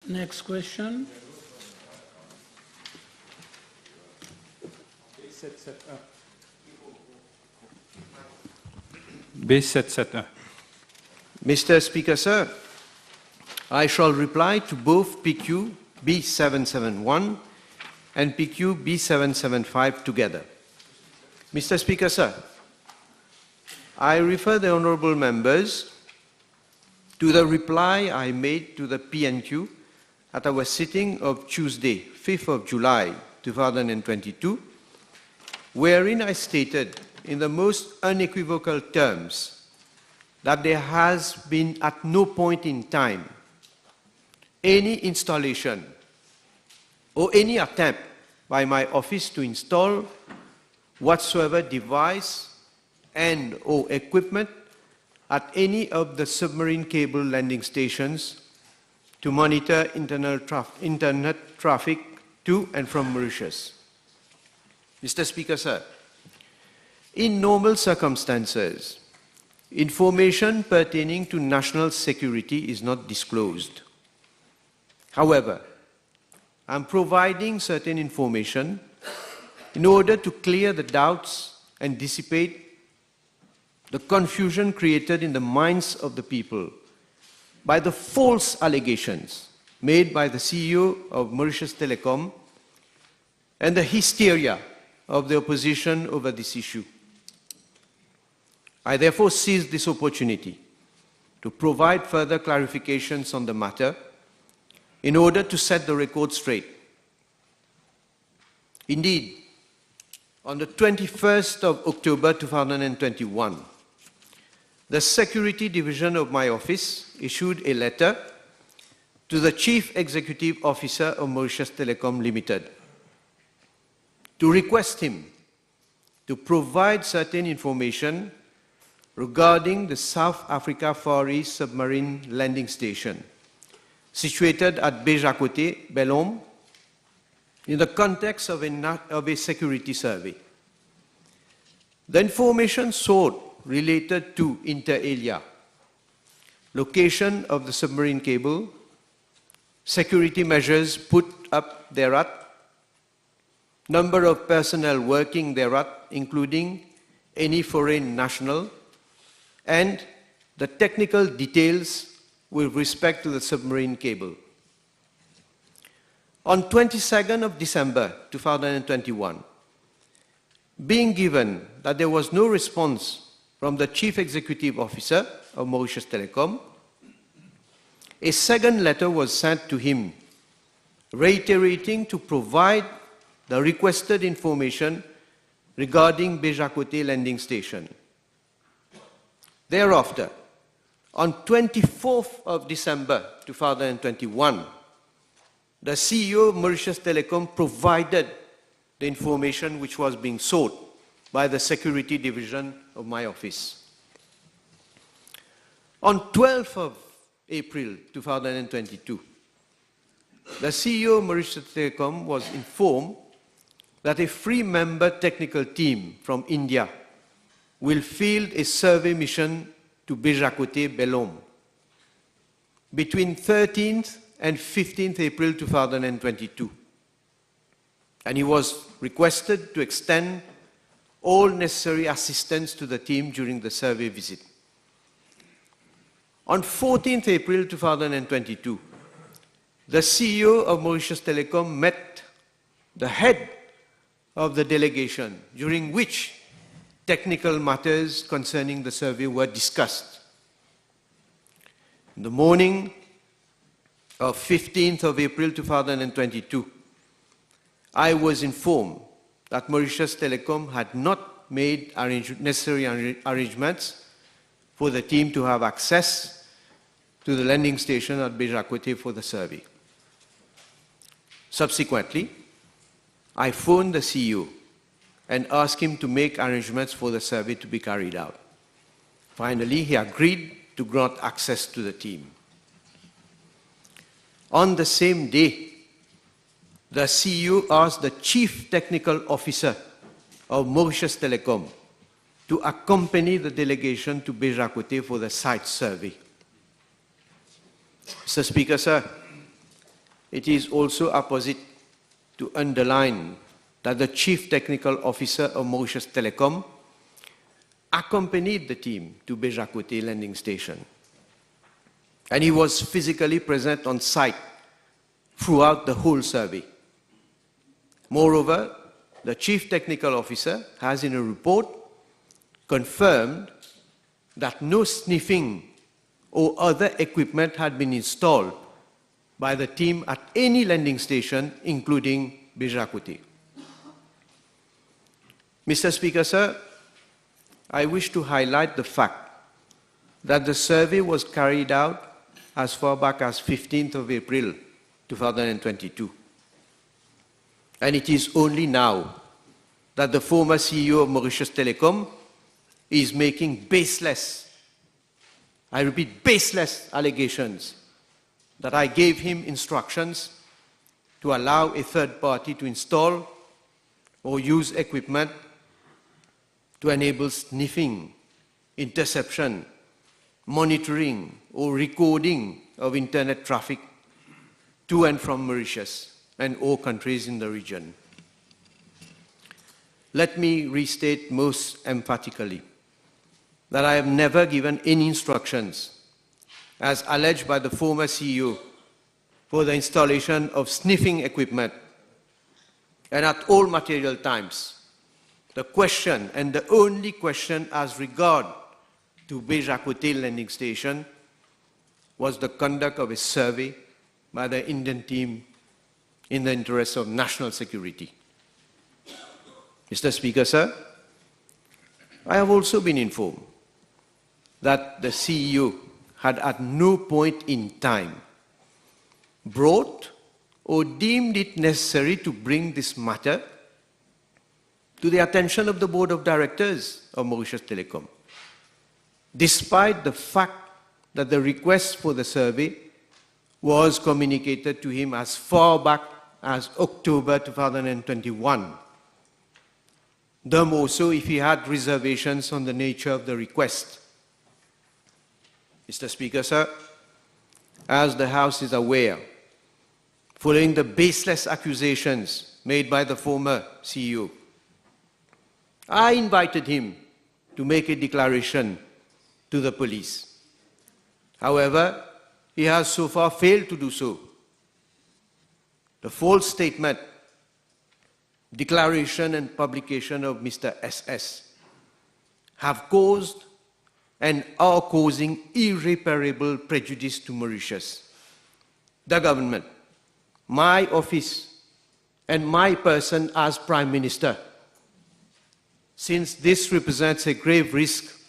Next question. B771. Mr. Speaker, sir, I shall reply to both PQ B771 and PQ B775 together. Mr. Speaker, sir, I refer the honourable members to the reply I made to the PNQ at our sitting of Tuesday, 5th of July 2022, wherein I stated in the most unequivocal terms that there has been at no point in time any installation or any attempt by my office to install whatsoever device and or equipment at any of the submarine cable landing stations to monitor internet traffic to and from Mauritius. Mr. Speaker, sir, in normal circumstances, information pertaining to national security is not disclosed. However, I'm providing certain information in order to clear the doubts and dissipate the confusion created in the minds of the people by the false allegations made by the CEO of Mauritius Telecom and the hysteria of the opposition over this issue. I therefore seize this opportunity to provide further clarifications on the matter in order to set the record straight. Indeed, on the 21st of October 2021, the Security Division of my office issued a letter to the Chief Executive Officer of Mauritius Telecom Limited to request him to provide certain information regarding the South Africa Far East Submarine Landing Station situated at Bejakote, Belom, in the context of a security survey. The information sought related to inter alia, location of the submarine cable, security measures put up thereat, number of personnel working thereat, including any foreign national, and the technical details with respect to the submarine cable. On 22nd of December 2021, being given that there was no response from the Chief Executive Officer of Mauritius Telecom, a second letter was sent to him reiterating to provide the requested information regarding Bejakote landing station. Thereafter, on 24th of December 2021, the CEO of Mauritius Telecom provided the information which was being sought by the Security Division of my office. On 12th of April 2022, the CEO of Mauritius Telecom was informed that a three-member technical team from India will field a survey mission to Bejakote, Belom, between 13th and 15th April 2022. And he was requested to extend all necessary assistance to the team during the survey visit. On 14th April 2022, the CEO of Mauritius Telecom met the head of the delegation, during which technical matters concerning the survey were discussed. In the morning of 15th of April 2022, I was informed that Mauritius Telecom had not made necessary arrangements for the team to have access to the landing station at Bejakote for the survey. Subsequently, I phoned the CEO and asked him to make arrangements for the survey to be carried out. Finally, he agreed to grant access to the team. On the same day, the CEO asked the Chief Technical Officer of Mauritius Telecom to accompany the delegation to Bejakote for the site survey. Mr. Speaker, sir, it is also apposite to underline that the Chief Technical Officer of Mauritius Telecom accompanied the team to Bejakote landing station. And he was physically present on site throughout the whole survey. Moreover, the Chief Technical Officer has in a report confirmed that no sniffing or other equipment had been installed by the team at any landing station, including Bejakote. Mr. Speaker, sir, I wish to highlight the fact that the survey was carried out as far back as 15th of April 2022. And it is only now that the former CEO of Mauritius Telecom is making baseless, I repeat, baseless allegations that I gave him instructions to allow a third party to install or use equipment to enable sniffing, interception, monitoring, or recording of internet traffic to and from Mauritius and all countries in the region. Let me restate most emphatically that I have never given any instructions, as alleged by the former CEO, for the installation of sniffing equipment. And at all material times, the question, and the only question as regard to Bejakote landing station, was the conduct of a survey by the Indian team in the interest of national security. Mr. Speaker, sir, I have also been informed that the CEO had at no point in time brought or deemed it necessary to bring this matter to the attention of the Board of Directors of Mauritius Telecom, despite the fact that the request for the survey was communicated to him as far back as October 2021. The more so if he had reservations on the nature of the request. Mr. Speaker, sir, as the House is aware, following the baseless accusations made by the former CEO, I invited him to make a declaration to the police. However, he has so far failed to do so. The false statement, declaration and publication of Mr. SS have caused and are causing irreparable prejudice to Mauritius, the government, my office, and my person as Prime Minister, since this represents a grave risk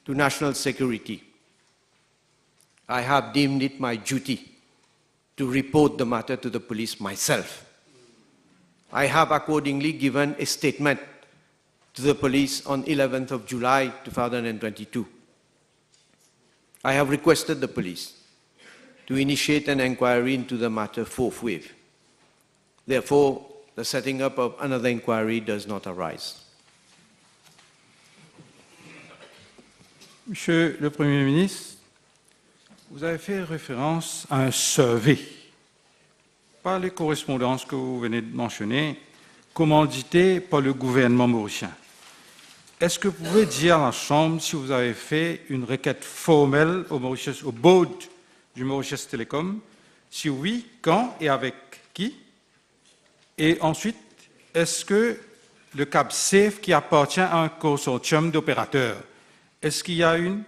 to national security. I have deemed it my duty to report the matter to the police myself. I have accordingly given a statement to the police on 11th of July 2022. I have requested the police to initiate an inquiry into the matter forthwith. Therefore, the setting up of another inquiry does not arise. Monsieur le Premier ministre, vous avez fait référence à un survey. Par les correspondances que vous venez de mentionner, commanditées par le gouvernement mauricien. Est-ce que vous pouvez dire à la Chambre si vous avez fait une requête formelle au board du Mauritius Telecom? Si oui, quand et avec qui? Et ensuite, est-ce que le câble SAFE qui appartient à un consortium d'opérateurs, est-ce qu'il y a une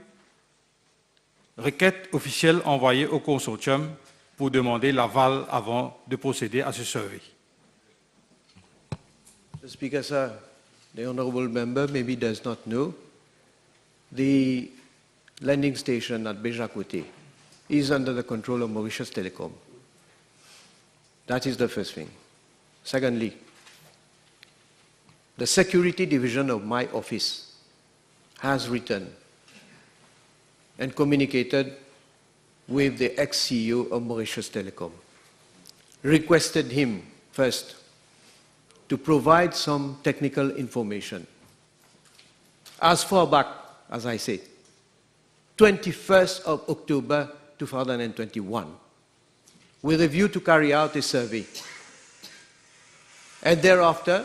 requête officielle envoyée au consortium pour demander l'aval avant de procéder à ce survey? Mr. Speaker, sir, the honourable member maybe does not know, the landing station at Bejakote is under the control of Mauritius Telecom. That is the first thing. Secondly, the security division of my office has written and communicated with the ex-CEO of Mauritius Telecom, requested him first to provide some technical information. As far back, as I say, 21st of October 2021, with a view to carry out a survey. And thereafter,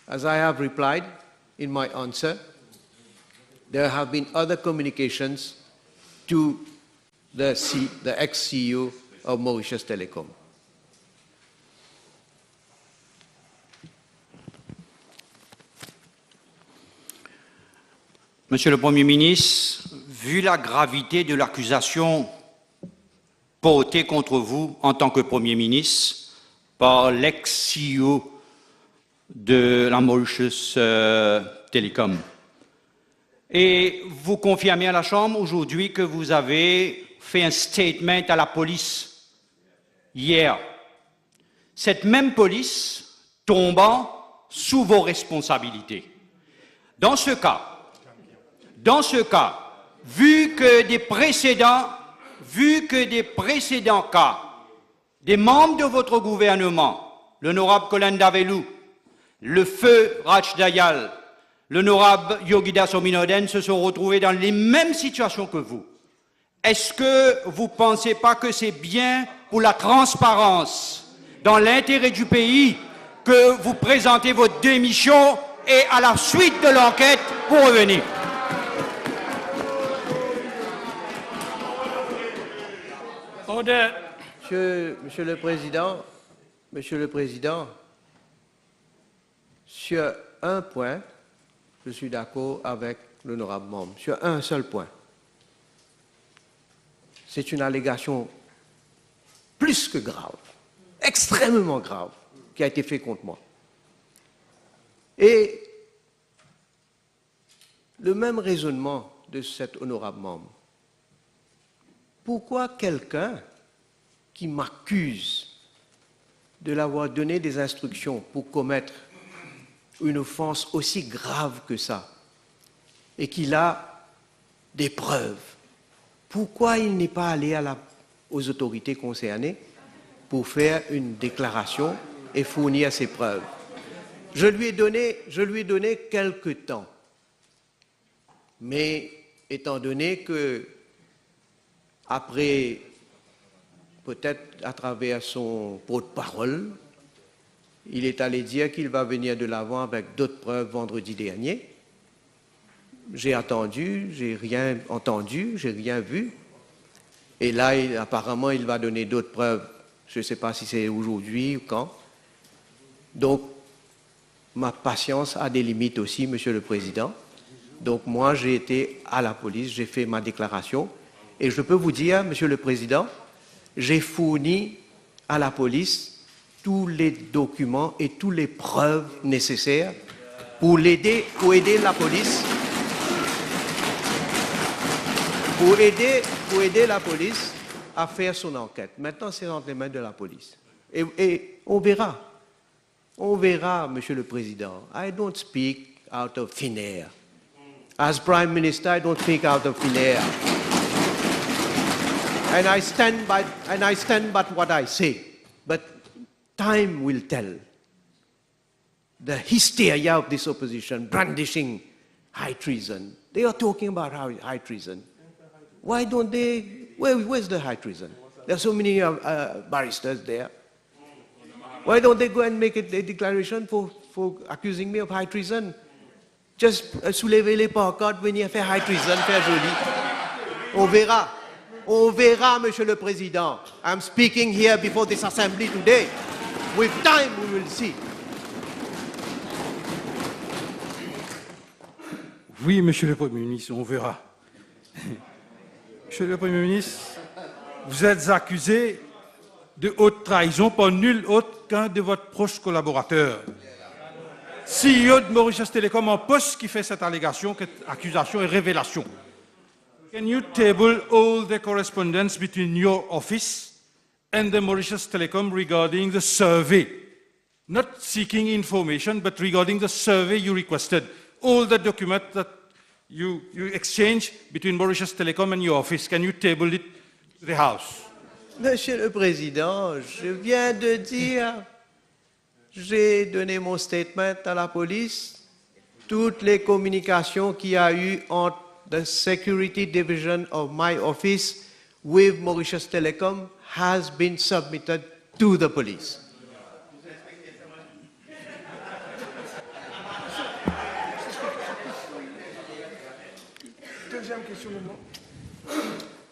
as I have replied in my answer, there have been other communications to the ex-CEO of Mauritius Telecom. Monsieur le Premier ministre, vu la gravité de l'accusation portée contre vous en tant que Premier ministre par l'ex-CEO de la Mauritius Telecom, et vous confirmez à la Chambre aujourd'hui que vous avez fait un statement à la police hier. Cette même police tombant sous vos responsabilités. Dans ce cas, vu que des précédents cas, des membres de votre gouvernement, l'honorable Colin Davelou, le feu Raj Dayal, l'honorable Yogida Sominoden se sont retrouvés dans les mêmes situations que vous. Est-ce que vous ne pensez pas que c'est bien pour la transparence, dans l'intérêt du pays, que vous présentez votre démission et à la suite de l'enquête, pour revenir? Monsieur le Président, sur un point, je suis d'accord avec l'honorable membre, sur un seul point. C'est une allégation plus que grave, extrêmement grave, qui a été faite contre moi. Et le même raisonnement de cet honorable membre. Pourquoi quelqu'un qui m'accuse de l'avoir donné des instructions pour commettre une offense aussi grave que ça, et qu'il a des preuves, pourquoi il n'est pas allé aux autorités concernées pour faire une déclaration et fournir ses preuves? Je lui ai donné quelques temps, mais étant donné que, après, peut-être à travers son porte-parole, il est allé dire qu'il va venir de l'avant avec d'autres preuves vendredi dernier. J'ai attendu, j'ai rien entendu, j'ai rien vu. Et là, apparemment, il va donner d'autres preuves. Je ne sais pas si c'est aujourd'hui ou quand. Donc, ma patience a des limites aussi, Monsieur le Président. Donc, moi, j'ai été à la police, j'ai fait ma déclaration. Et je peux vous dire, Monsieur le Président, j'ai fourni à la police tous les documents et toutes les preuves nécessaires pour aider la police, à faire son enquête. Maintenant, c'est entre les mains de la police. Et on verra. On verra, Monsieur le Président. I don't speak out of thin air. As Prime Minister, I don't speak out of thin air. And I stand by what I say. But time will tell. The hysteria of this opposition, brandishing high treason. They are talking about high treason. Why don't they? Where's the high treason? There are so many barristers there. Why don't they go and make a declaration for accusing me of high treason? Just soulever les pancartes, venir faire high treason, faire joli. On verra. On verra, Monsieur le Président. I'm speaking here before this assembly today. With time, we will see. Oui, Monsieur le Premier ministre, on verra. Monsieur le Premier ministre, vous êtes accusé de haute trahison par nul autre qu'un de votre proche collaborateur. CEO de Mauritius Telecom en poste qui fait cette allégation, accusation et révélation. Can you table all the correspondence between your office and the Mauritius Telecom regarding the survey? Not seeking information, but regarding the survey you requested. All the documents that you exchanged between Mauritius Telecom and your office, can you table it to the House? Monsieur le Président, je viens de dire, j'ai donné mon statement à la police. Toutes les communications qu'il y a eu entre the Security Division of my office with Mauritius Telecom has been submitted to the police.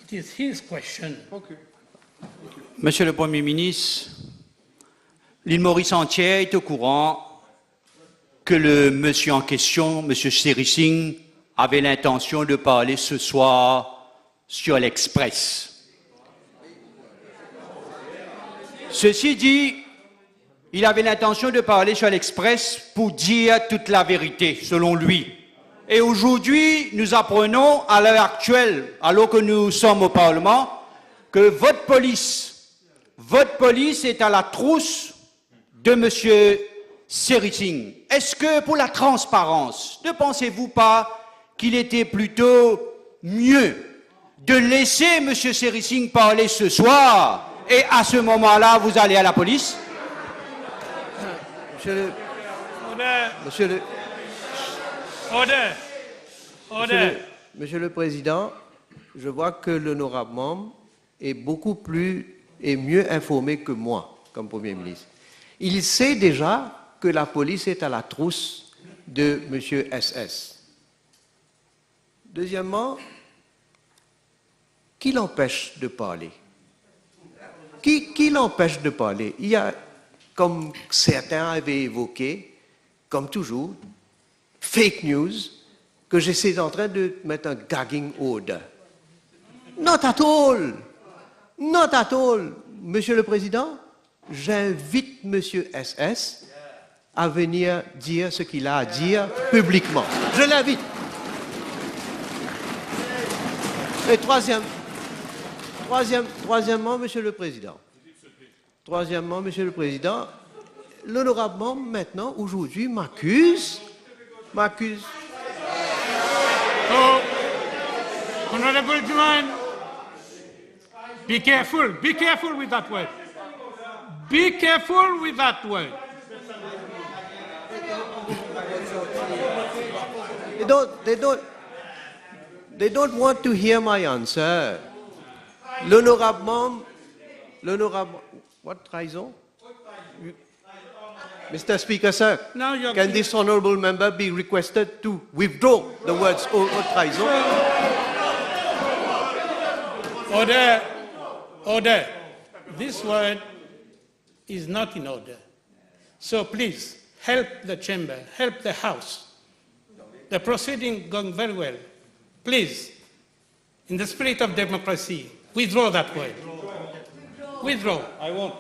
It is his question. Monsieur le Premier ministre, l'île Maurice entière est au courant que le monsieur en question, monsieur Seri Singh, avait l'intention de parler ce soir sur l'Express. Ceci dit, il avait l'intention de parler sur l'Express pour dire toute la vérité, selon lui. Et aujourd'hui, nous apprenons, à l'heure actuelle, alors que nous sommes au Parlement, que votre police est à la trousse de M. Seri Singh. Est-ce que, pour la transparence, ne pensez-vous pas qu'il était plutôt mieux de laisser M. Seri Singh parler ce soir et à ce moment-là, vous allez à la police? Monsieur le Président, je vois que l'honorable membre est beaucoup plus et mieux informé que moi, comme Premier ministre. Il sait déjà que la police est à la trousse de M. SS. Deuxièmement, qui l'empêche de parler? Qui l'empêche de parler? Il y a, comme certains avaient évoqué, comme toujours, fake news, que j'essaie en train de mettre un gagging order. Not at all. Not at all. Monsieur le Président, j'invite Monsieur SS à venir dire ce qu'il a à dire publiquement. Je l'invite. Et troisièmement, Monsieur le Président. Troisièmement, Monsieur le Président, l'honorable membre, maintenant, aujourd'hui, m'accuse. Oh, Honorable Juman, be careful with that word. Be careful with that word. They don't want to hear my answer. L'honorable membre, what trahison? Mr. Speaker, sir, can this honorable member be requested to withdraw the words haute trahison? Order. This word is not in order. So please, help the chamber, help the House. The proceeding going very well. Please, in the spirit of democracy, withdraw that word. Withdraw. I won't.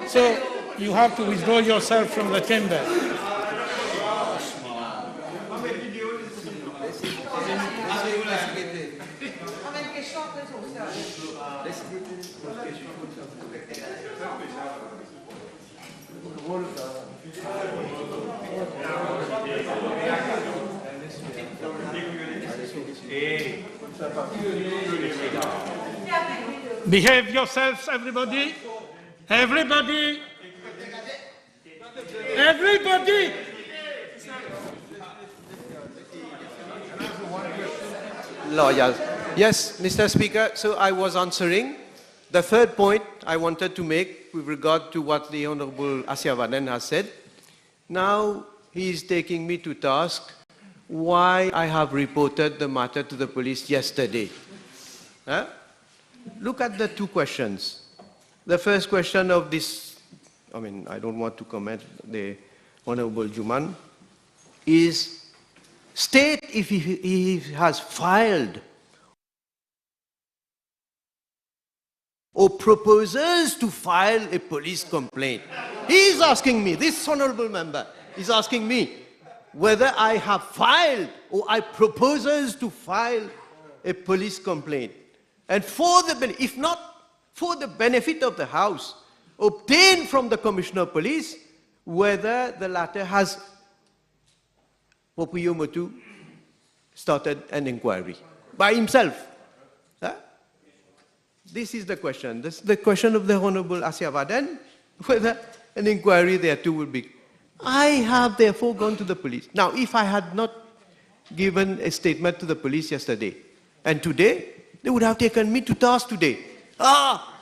So you have to withdraw yourself from the chamber. Behave yourselves, everybody. Everybody. Lawyers. Yes, Mr. Speaker, so I was answering. The third point I wanted to make with regard to what the Honorable Asiyavaden has said. Now he is taking me to task why I have reported the matter to the police yesterday. Huh? Look at the two questions. The first question of this, I don't want to comment the Honorable Juman, is state if he has filed or proposes to file a police complaint. He is asking me, this honorable member is asking me whether I have filed or I proposes to file a police complaint. And if not, for the benefit of the House, obtain from the Commissioner of Police whether the latter has proprio motu started an inquiry by himself. Huh? This is the question. This is the question of the Honorable Asiyavaden, whether an inquiry thereto will be. I have therefore gone to the police. Now, if I had not given a statement to the police yesterday, and today, they would have taken me to task today.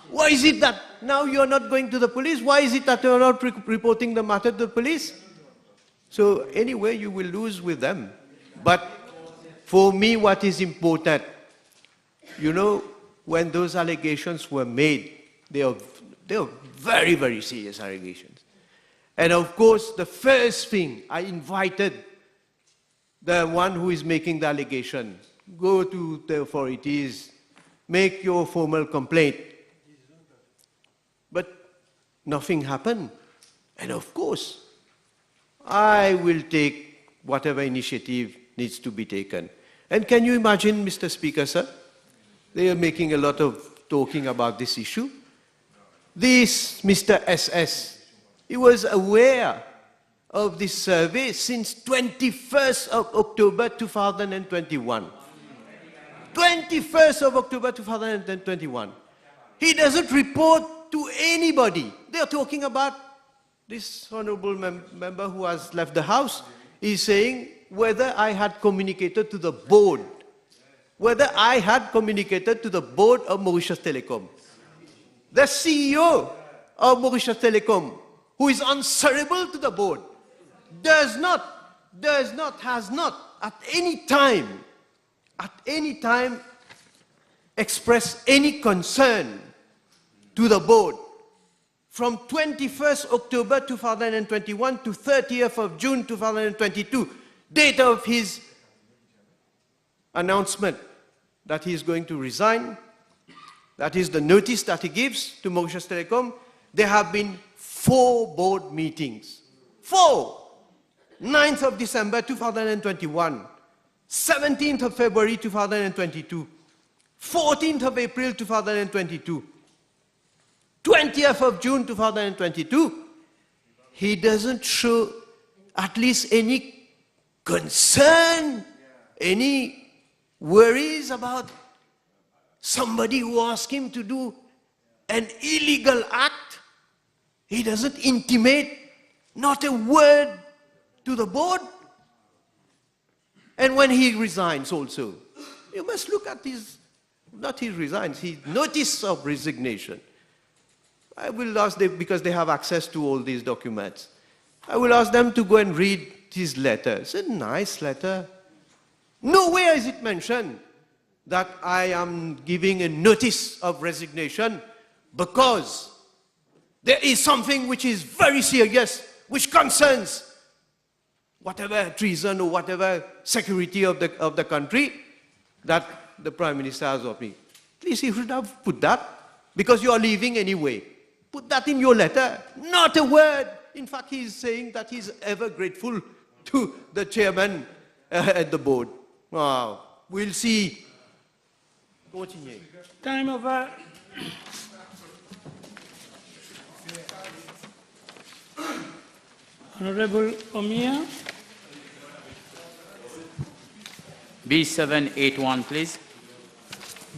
Why is it that now you are not going to the police? Why is it that you are not reporting the matter to the police? So anyway, you will lose with them. But for me, what is important, you know, when those allegations were made, they are very, very serious allegations. And of course, the first thing, I invited the one who is making the allegation, go to the authorities, make your formal complaint. But nothing happened. And of course, I will take whatever initiative needs to be taken. And can you imagine, Mr. Speaker, sir? They are making a lot of talking about this issue. This Mr. SS, he was aware of this survey since 21st of October 2021. 21st of October 2021. He doesn't report to anybody. They are talking about this honorable member who has left the House. He's saying whether I had communicated to the board. Whether I had communicated to the board of Mauritius Telecom. The CEO of Mauritius Telecom, who is answerable to the board, has not at any time expressed any concern to the board. From 21st October 2021 to 30th of June 2022, date of his announcement that he is going to resign, that is the notice that he gives to Mauritius Telecom, there have been 4 board meetings. 4! 9th of December 2021, 17th of February 2022, 14th of April 2022, 20th of June 2022. He doesn't show at least any concern, any worries about somebody who asked him to do an illegal act. He doesn't intimate not a word to the board. And when he resigns also, you must look at his, not he resigns, his notice of resignation. I will ask them, because they have access to all these documents, I will ask them to go and read his letter. It's a nice letter. Nowhere is it mentioned that I am giving a notice of resignation because there is something which is very serious, which concerns whatever treason or whatever security of the country that the Prime Minister has of me. Please, you should have put that, because you are leaving anyway. Put that in your letter. Not a word. In fact, he is saying that he is ever grateful to the chairman at the board. Wow. We'll see. Continue. Time over. Honorable Omia. B781, please.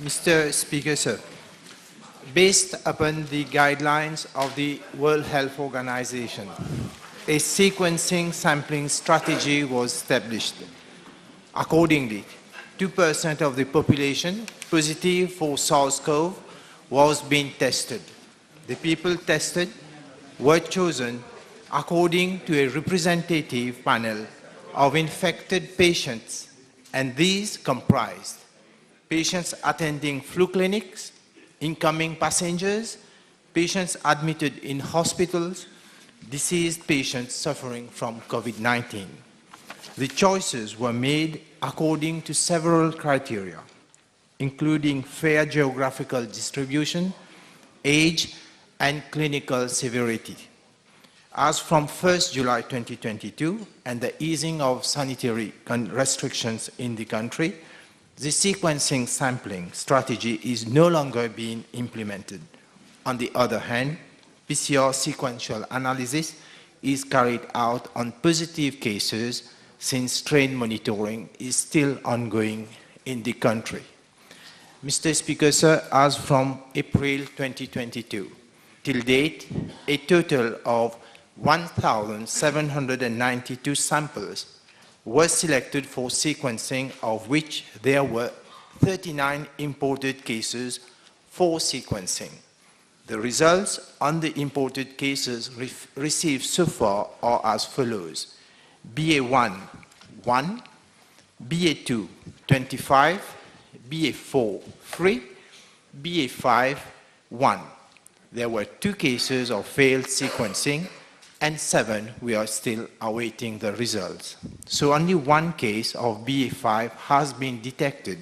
Mr. Speaker, sir, based upon the guidelines of the World Health Organization, a sequencing sampling strategy was established. Accordingly, 2% of the population positive for SARS-CoV was being tested. The people tested were chosen according to a representative panel of infected patients, and these comprised patients attending flu clinics, incoming passengers, patients admitted in hospitals, deceased patients suffering from COVID-19. The choices were made according to several criteria, including fair geographical distribution, age, and clinical severity. As from 1st July 2022 and the easing of sanitary restrictions in the country, the sequencing sampling strategy is no longer being implemented. On the other hand, PCR sequential analysis is carried out on positive cases since strain monitoring is still ongoing in the country. Mr. Speaker, sir, as from April 2022 till date, a total of 1,792 samples were selected for sequencing, of which there were 39 imported cases for sequencing. The results on the imported cases received so far are as follows. BA1, 1, BA2, 25, BA4, 3, BA5, 1. There were 2 cases of failed sequencing, and 7 we are still awaiting the results. So only 1 case of BA5 has been detected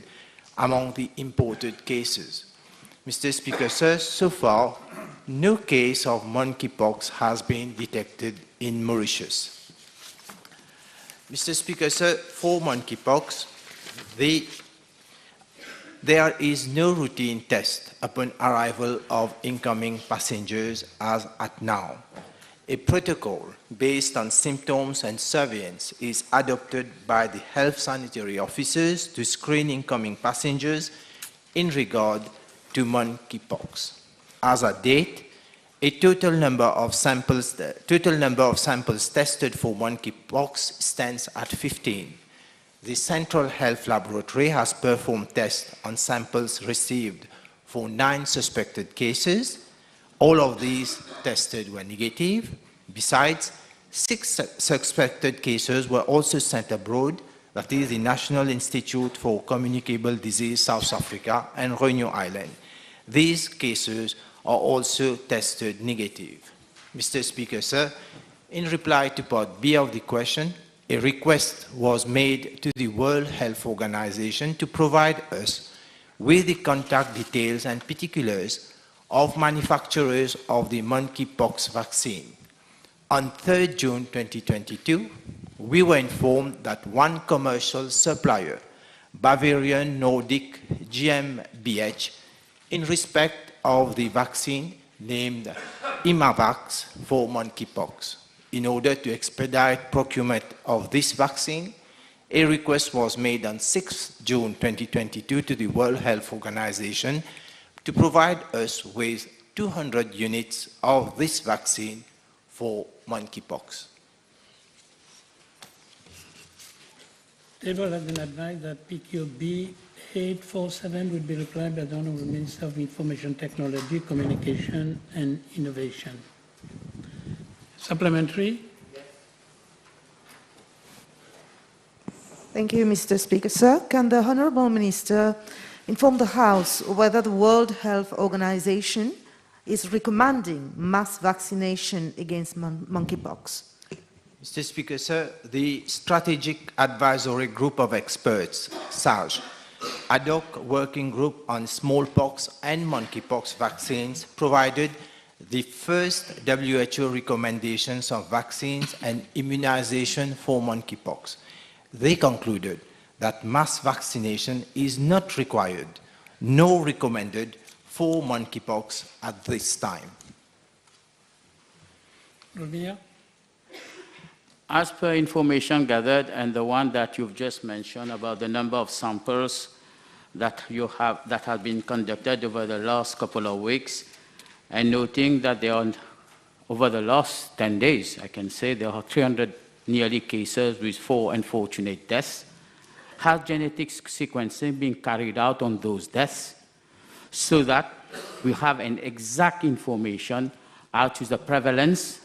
among the imported cases. Mr. Speaker, sir, so far, no case of monkeypox has been detected in Mauritius. Mr. Speaker, sir, for monkeypox, there is no routine test upon arrival of incoming passengers as at now. A protocol based on symptoms and surveillance is adopted by the health sanitary officers to screen incoming passengers in regard to monkeypox. As at date, a total number of samples tested for monkeypox stands at 15. The Central Health Laboratory has performed tests on samples received for 9 suspected cases. All of these tested were negative. Besides, 6 suspected cases were also sent abroad, that is the National Institute for Communicable Disease, South Africa, and Réunion Island. These cases are also tested negative. Mr. Speaker, sir, in reply to Part B of the question, a request was made to the World Health Organization to provide us with the contact details and particulars of manufacturers of the monkeypox vaccine. On 3rd June 2022, we were informed that one commercial supplier, Bavarian Nordic GmbH, in respect of the vaccine named Imavax for monkeypox. In order to expedite procurement of this vaccine, a request was made on 6 June 2022 to the World Health Organization to provide us with 200 units of this vaccine for monkeypox. Table has been advised that PQB 847 would be replied by the Honourable Minister of Information Technology, Communication and Innovation. Supplementary? Thank you, Mr. Speaker. Sir, can the Honourable Minister inform the House whether the World Health Organization is recommending mass vaccination against monkeypox? Mr. Speaker, sir, the Strategic Advisory Group of Experts, SAGE, ad hoc working group on smallpox and monkeypox vaccines provided the first WHO recommendations of vaccines and immunization for monkeypox. They concluded that mass vaccination is not required, nor recommended for monkeypox at this time. Romania? As per information gathered and the one that you've just mentioned about the number of samples that have been conducted over the last couple of weeks, and noting that there are, over the last 10 days, I can say there are 300 nearly cases with 4 unfortunate deaths. Has genetic sequencing been carried out on those deaths so that we have an exact information as to the prevalence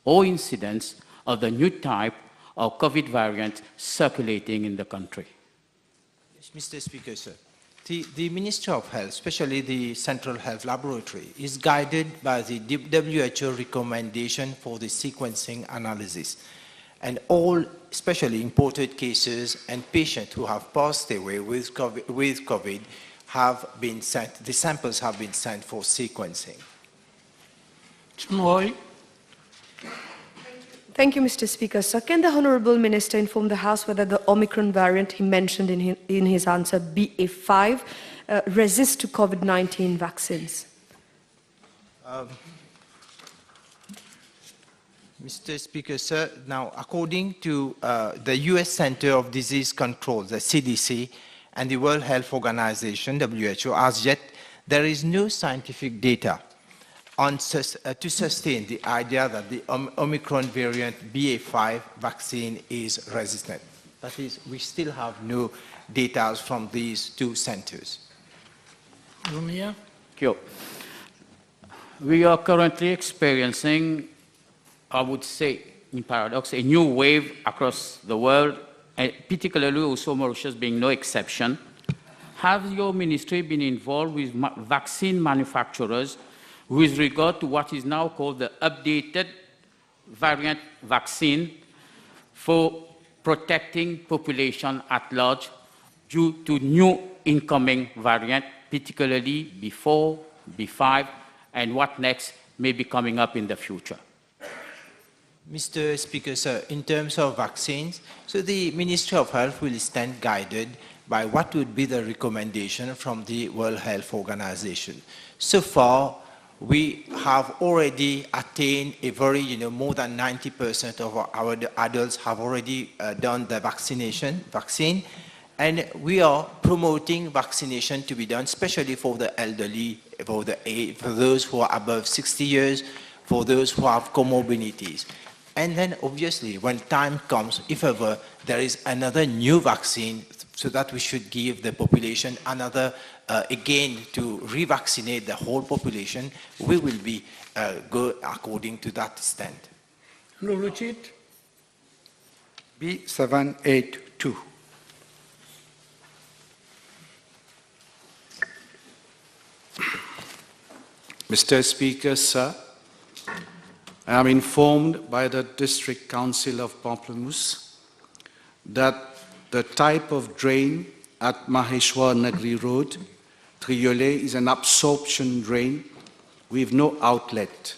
or incidence of the new type of COVID variant circulating in the country? Yes, Mr. Speaker, sir. The Ministry of Health, especially the Central Health Laboratory, is guided by the WHO recommendation for the sequencing analysis. And all, especially imported cases and patients who have passed away with COVID have been sent, the samples have been sent for sequencing. Chimoy? Thank you, Mr. Speaker. Sir, can the Honourable Minister inform the House whether the Omicron variant he mentioned in his answer, BA5, resists to COVID-19 vaccines? Mr. Speaker, sir, now according to the US Center of Disease Control, the CDC, and the World Health Organization, WHO, as yet there is no scientific data to sustain the idea that the Omicron variant BA5 vaccine is resistant. That is, we still have no data from these 2 centers. Romania? Thank you. we are currently experiencing, I would say, in paradox, a new wave across the world, and particularly also Mauritius being no exception. Has your ministry been involved with vaccine manufacturers with regard to what is now called the updated variant vaccine for protecting population at large due to new incoming variant, particularly B4, B5, and what next may be coming up in the future? Mr. Speaker, sir, in terms of vaccines, so the Ministry of Health will stand guided by what would be the recommendation from the World Health Organization. So far, we have already attained a very, more than 90% of our adults have already done the vaccine, and we are promoting vaccination to be done, especially for the elderly, for those who are above 60 years, for those who have comorbidities. And then obviously, when time comes, if ever there is another new vaccine, so that we should give the population another, again, to revaccinate the whole population, we will be go according to that stand. B782. Mr. Speaker, sir, I am informed by the District Council of Pamplemousse that the type of drain at Maheshwar Nagri Road, Triolet, is an absorption drain with no outlet.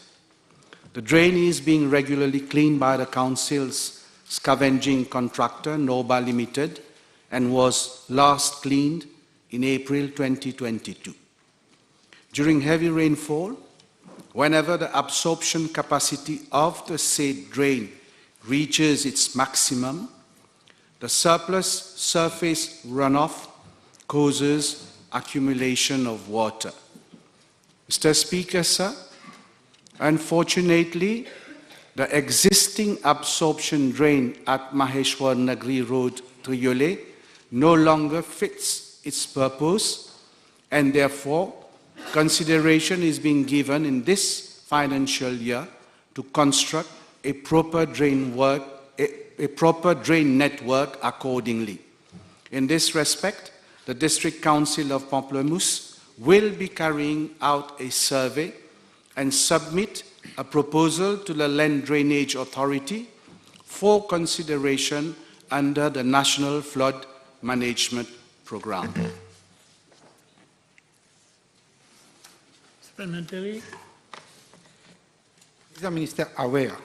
The drain is being regularly cleaned by the Council's scavenging contractor, Norba Limited, and was last cleaned in April 2022. During heavy rainfall, whenever the absorption capacity of the said drain reaches its maximum, the surplus surface runoff causes accumulation of water. Mr. Speaker, sir, unfortunately, the existing absorption drain at Maheshwar Nagri Road, Triolet, no longer fits its purpose, and therefore consideration is being given in this financial year to construct a proper drain network accordingly. In this respect, the District Council of Pamplemousse will be carrying out a survey and submit a proposal to the Land Drainage Authority for consideration under the National Flood Management Programme. Supplementary. Is the Minister aware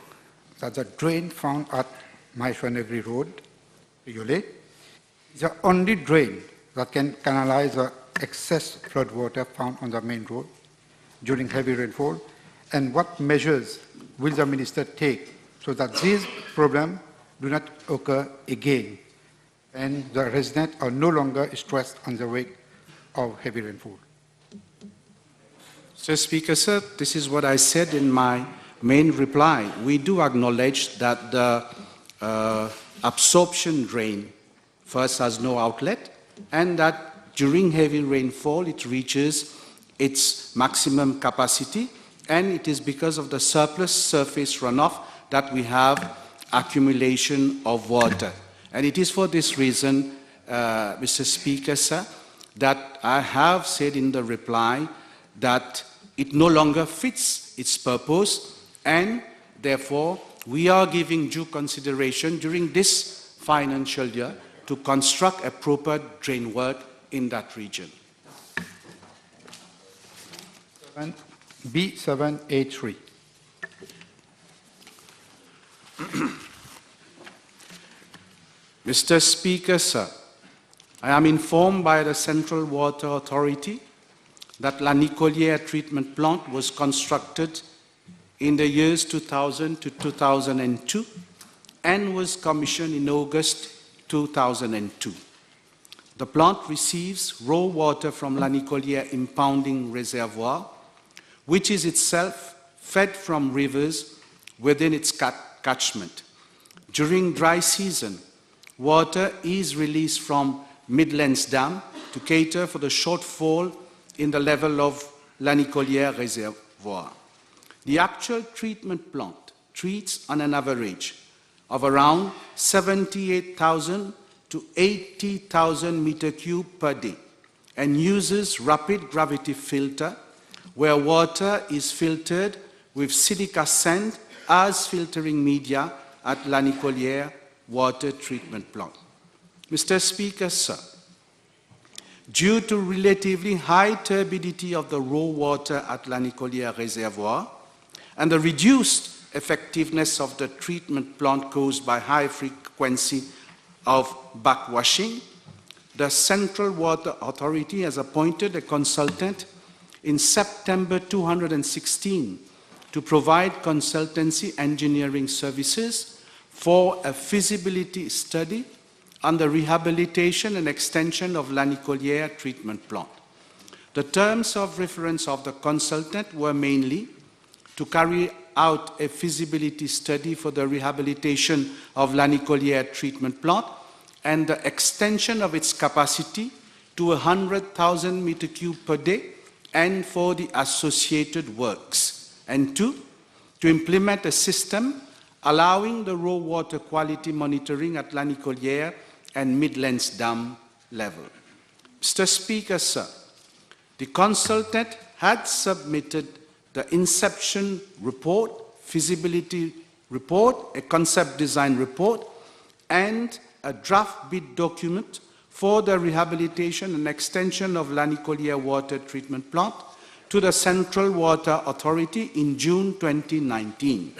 that the drain found at Maheshwar Nagri Road, Yole, is the only drain that can canalize the excess flood water found on the main road during heavy rainfall? And what measures will the Minister take so that these problems do not occur again and the residents are no longer stressed on the wake of heavy rainfall? Mr. Speaker, sir, this is what I said in my main reply. We do acknowledge that the absorption drain first has no outlet, and that during heavy rainfall it reaches its maximum capacity, and it is because of the surplus surface runoff that we have accumulation of water. And it is for this reason, Mr. Speaker, sir, that I have said in the reply that it no longer fits its purpose, and therefore we are giving due consideration during this financial year to construct a proper drain work in that region. B783. Mr. Speaker, sir, I am informed by the Central Water Authority that La Nicolière treatment plant was constructed in the years 2000 to 2002 and was commissioned in August 2002. The plant receives raw water from La Nicolière impounding reservoir, which is itself fed from rivers within its catchment. During dry season, water is released from Midlands Dam to cater for the shortfall in the level of La Nicolière reservoir. The actual treatment plant treats on an average of around 78,000 to 80,000 meter cube per day and uses rapid gravity filter where water is filtered with silica sand as filtering media at La Nicolière water treatment plant. Mr. Speaker, sir, due to relatively high turbidity of the raw water at La Nicolière reservoir and the reduced effectiveness of the treatment plant caused by high frequency of backwashing, the Central Water Authority has appointed a consultant in September 2016 to provide consultancy engineering services for a feasibility study on the rehabilitation and extension of La Nicolière treatment plant. The terms of reference of the consultant were mainly to carry out a feasibility study for the rehabilitation of La Nicolière treatment plant and the extension of its capacity to 100,000 meter cube per day and for the associated works. And two, to implement a system allowing the raw water quality monitoring at La Nicolière and Midlands Dam level. Mr. Speaker, sir, the consultant had submitted the inception report, feasibility report, a concept design report, and a draft bid document for the rehabilitation and extension of La Nicolière water treatment plant to the Central Water Authority in June 2019.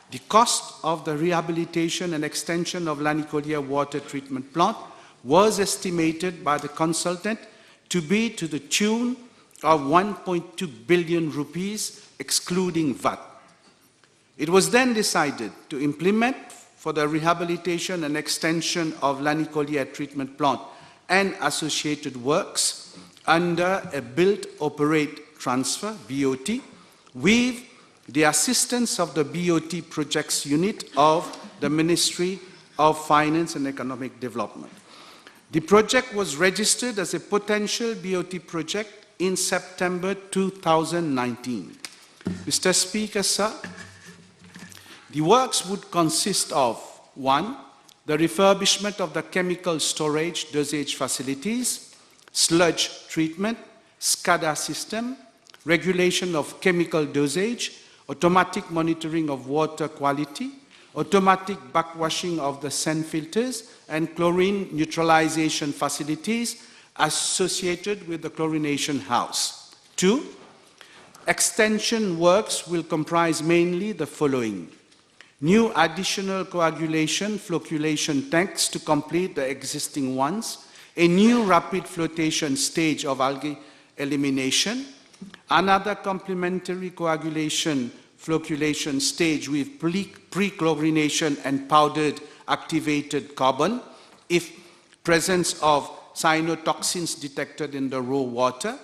The cost of the rehabilitation and extension of La Nicolière water treatment plant was estimated by the consultant to be to the tune of 1.2 billion rupees, excluding VAT. It was then decided to implement for the rehabilitation and extension of La Nicolière treatment plant and associated works under a build, operate, transfer, BOT, with the assistance of the BOT projects unit of the Ministry of Finance and Economic Development. The project was registered as a potential BOT project in September 2019. Mr. Speaker, sir, the works would consist of, one, the refurbishment of the chemical storage dosage facilities, sludge treatment, SCADA system, regulation of chemical dosage, automatic monitoring of water quality, automatic backwashing of the sand filters, and chlorine neutralization facilities associated with the chlorination house. Two, extension works will comprise mainly the following: new additional coagulation flocculation tanks to complete the existing ones, a new rapid flotation stage of algae elimination, another complementary coagulation flocculation stage with pre-chlorination and powdered activated carbon if presence of cyanotoxins detected in the raw water,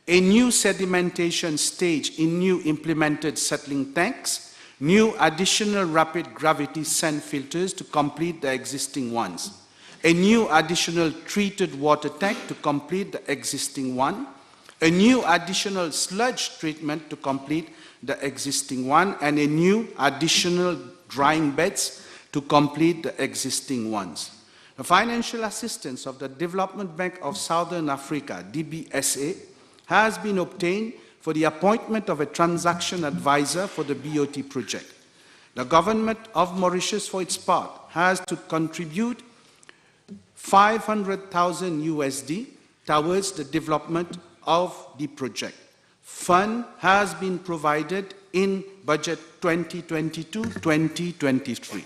a new sedimentation stage in new implemented settling tanks, new additional rapid gravity sand filters to complete the existing ones, a new additional treated water tank to complete the existing one, a new additional sludge treatment to complete the existing one, and a new additional drying beds to complete the existing ones. The financial assistance of the Development Bank of Southern Africa, DBSA, has been obtained for the appointment of a transaction advisor for the BOT project. The government of Mauritius, for its part, has to contribute 500,000 USD towards the development of the project. Fund has been provided in budget 2022-2023.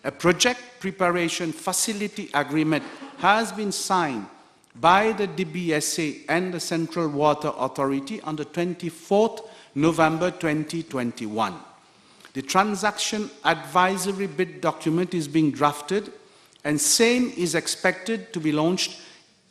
A project preparation facility agreement has been signed by the DBSA and the Central Water Authority on the 24th November 2021. The transaction advisory bid document is being drafted and same is expected to be launched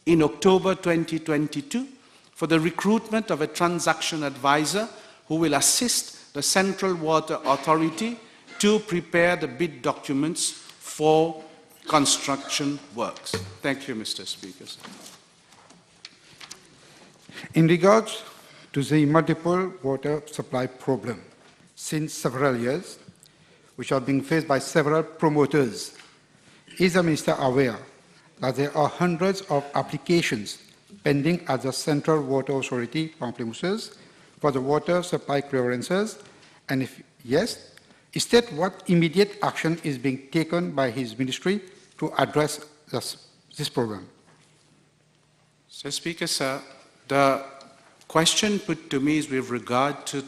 in October 2022 for the recruitment of a transaction advisor who will assist the Central Water Authority to prepare the bid documents for construction works. Thank you, Mr. Speaker. In regards to the multiple water supply problem, since several years, which are being faced by several promoters. Is the Minister aware that there are hundreds of applications pending at the Central Water Authority, Pamplemousses, for the water supply clearances? And if yes, state what immediate action is being taken by his ministry to address this problem. Mr. Speaker, sir, the question put to me is with regard to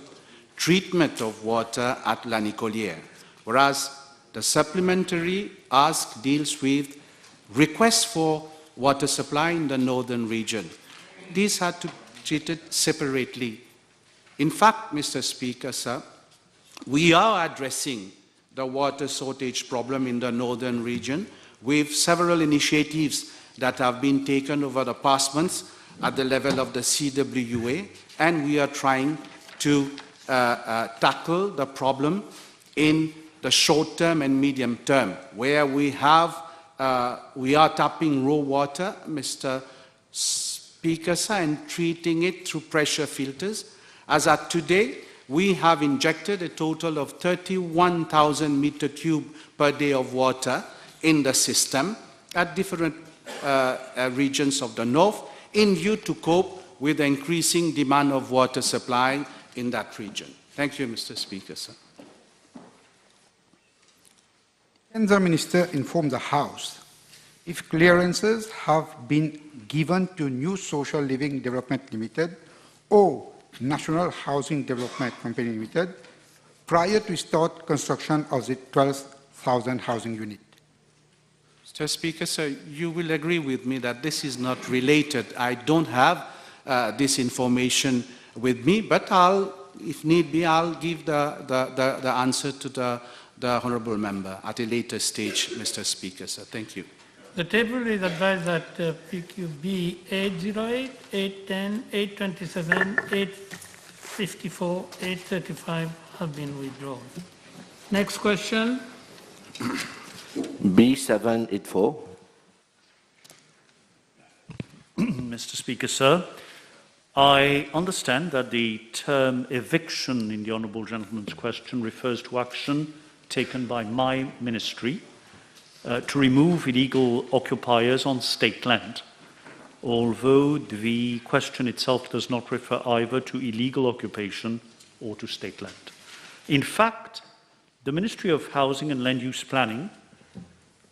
treatment of water at La Nicolière, whereas the supplementary ask deals with requests for water supply in the northern region. These had to be treated separately. In fact, Mr. Speaker, sir, we are addressing the water shortage problem in the northern region with several initiatives that have been taken over the past months at the level of the CWA, and we are trying to tackle the problem in the short term and medium term, where we are tapping raw water, Mr. Speaker, sir, and treating it through pressure filters. As at today, we have injected a total of 31,000 meter cube per day of water in the system at different regions of the north in view to cope with the increasing demand of water supply in that region. Thank you, Mr. Speaker, sir. Can the Minister inform the House if clearances have been given to New Social Living Development Limited or National Housing Development Company Limited prior to start construction of the 12,000 housing unit? Mr. Speaker, sir, you will agree with me that this is not related. I don't have this information with me, but if need be, I'll give the answer to the Honourable Member at a later stage, Mr. Speaker, sir. Thank you. The table is advised that PQB 808, 810, 827, 854, 835 have been withdrawn. Next question. B784. Mr. Speaker, sir, I understand that the term eviction in the Honourable Gentleman's question refers to action taken by my ministry to remove illegal occupiers on state land, although the question itself does not refer either to illegal occupation or to state land. In fact, the Ministry of Housing and Land Use Planning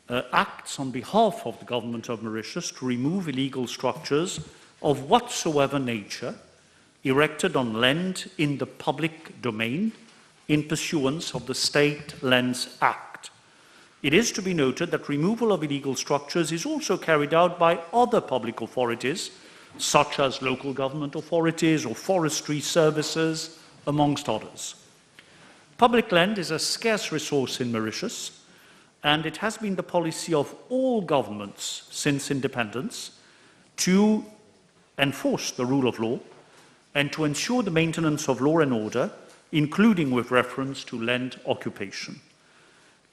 acts on behalf of the Government of Mauritius to remove illegal structures of whatsoever nature erected on land in the public domain in pursuance of the State Lands Act. It is to be noted that removal of illegal structures is also carried out by other public authorities, such as local government authorities or forestry services, amongst others. Public land is a scarce resource in Mauritius, and it has been the policy of all governments since independence to enforce the rule of law and to ensure the maintenance of law and order, including with reference to land occupation.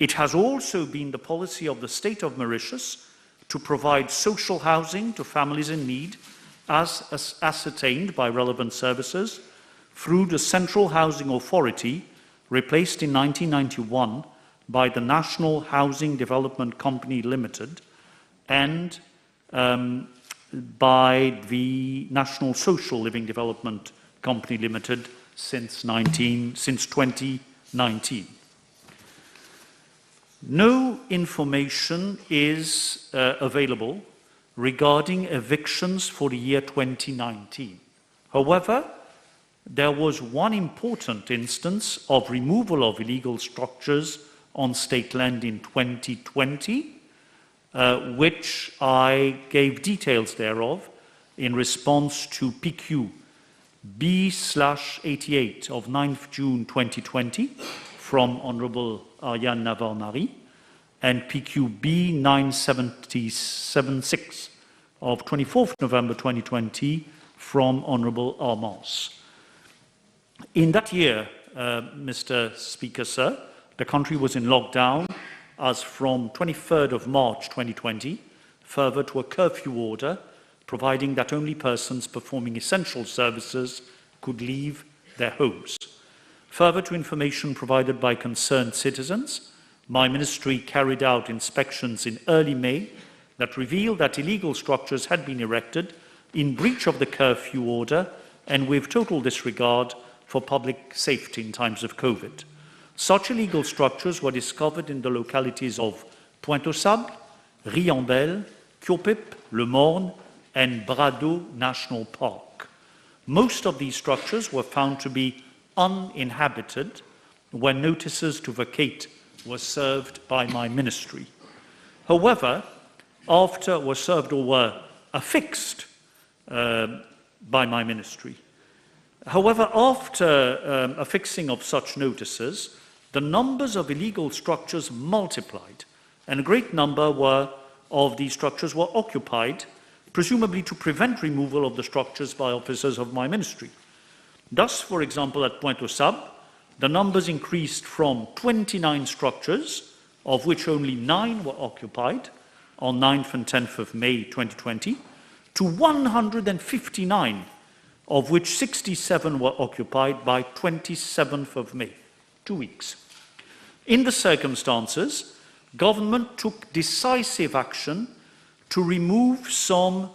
It has also been the policy of the State of Mauritius to provide social housing to families in need as ascertained by relevant services through the Central Housing Authority, replaced in 1991 by the National Housing Development Company Limited and by the National Social Living Development Company Limited since 2019. No information is available regarding evictions for the year 2019. However, there was one important instance of removal of illegal structures on state land in 2020, which I gave details thereof in response to PQ B/88 of 9th June 2020 from Honourable Aryan Navarnari and PQ B/976 of 24th November 2020 from Honourable Armance. In that year, Mr. Speaker, sir, the country was in lockdown as from 23rd of March 2020, further to a curfew order providing that only persons performing essential services could leave their homes. Further to information provided by concerned citizens, my ministry carried out inspections in early May that revealed that illegal structures had been erected in breach of the curfew order and with total disregard for public safety in times of COVID. Such illegal structures were discovered in the localities of Pointe-aux-Sables, Riambel, Kiopip, Le Morne, and Brado National Park. Most of these structures were found to be uninhabited when notices to vacate were served by my ministry. However, after were served or were affixed by my ministry. However, after affixing of such notices, the numbers of illegal structures multiplied, and a great number of these structures were occupied, presumably to prevent removal of the structures by officers of my ministry. Thus, for example, at Pointe-aux-Sables, the numbers increased from 29 structures, of which only 9 were occupied on 9th and 10th of May 2020, to 159, of which 67 were occupied by 27th of May, 2 weeks. In the circumstances, government took decisive action to remove some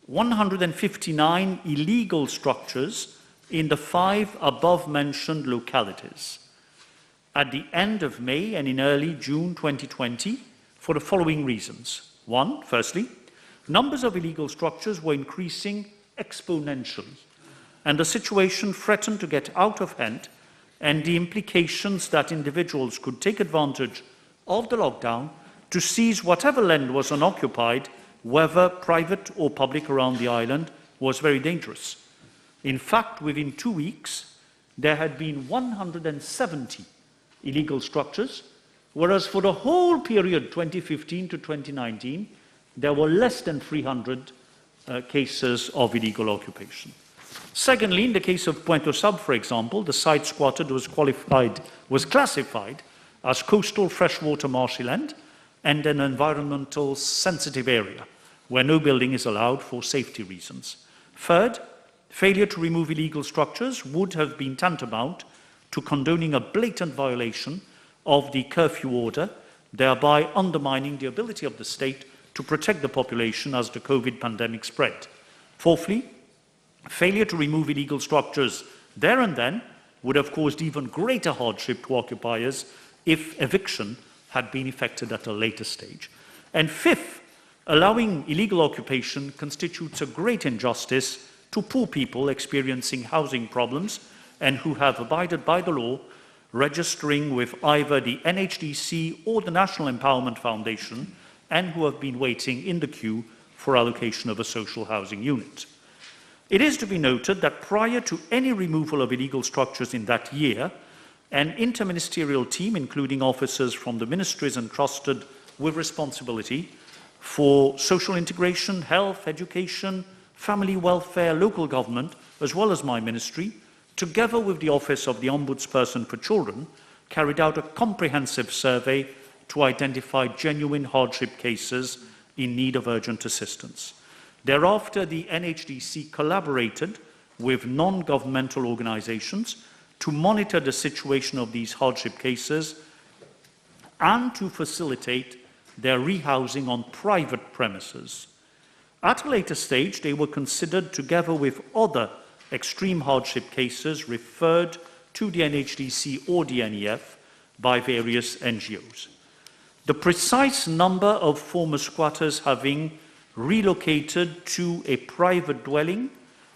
159 illegal structures in the 5 above-mentioned localities at the end of May and in early June 2020 for the following reasons. One, firstly, numbers of illegal structures were increasing exponentially, and the situation threatened to get out of hand, and the implications that individuals could take advantage of the lockdown to seize whatever land was unoccupied, whether private or public around the island, was very dangerous. In fact, within 2 weeks, there had been 170 illegal structures, whereas for the whole period 2015 to 2019, there were less than 300 cases of illegal occupation. Secondly, in the case of Pointe-aux-Sables, for example, the site squatted was classified as coastal freshwater marshy land and an environmental sensitive area where no building is allowed for safety reasons. Third, failure to remove illegal structures would have been tantamount to condoning a blatant violation of the curfew order, thereby undermining the ability of the state to protect the population as the COVID pandemic spread. Fourthly, failure to remove illegal structures there and then would have caused even greater hardship to occupiers if eviction had been effected at a later stage. And fifth, allowing illegal occupation constitutes a great injustice to poor people experiencing housing problems and who have abided by the law, registering with either the NHDC or the National Empowerment Foundation, and who have been waiting in the queue for allocation of a social housing unit. It is to be noted that prior to any removal of illegal structures in that year, an interministerial team, including officers from the ministries entrusted with responsibility for social integration, health, education, family welfare, local government, as well as my ministry, together with the Office of the Ombudsperson for Children, carried out a comprehensive survey to identify genuine hardship cases in need of urgent assistance. Thereafter, the NHDC collaborated with non-governmental organizations to monitor the situation of these hardship cases and to facilitate their rehousing on private premises. At a later stage, they were considered together with other extreme hardship cases referred to the NHDC or the NEF by various NGOs. The precise number of former squatters having relocated to a private dwelling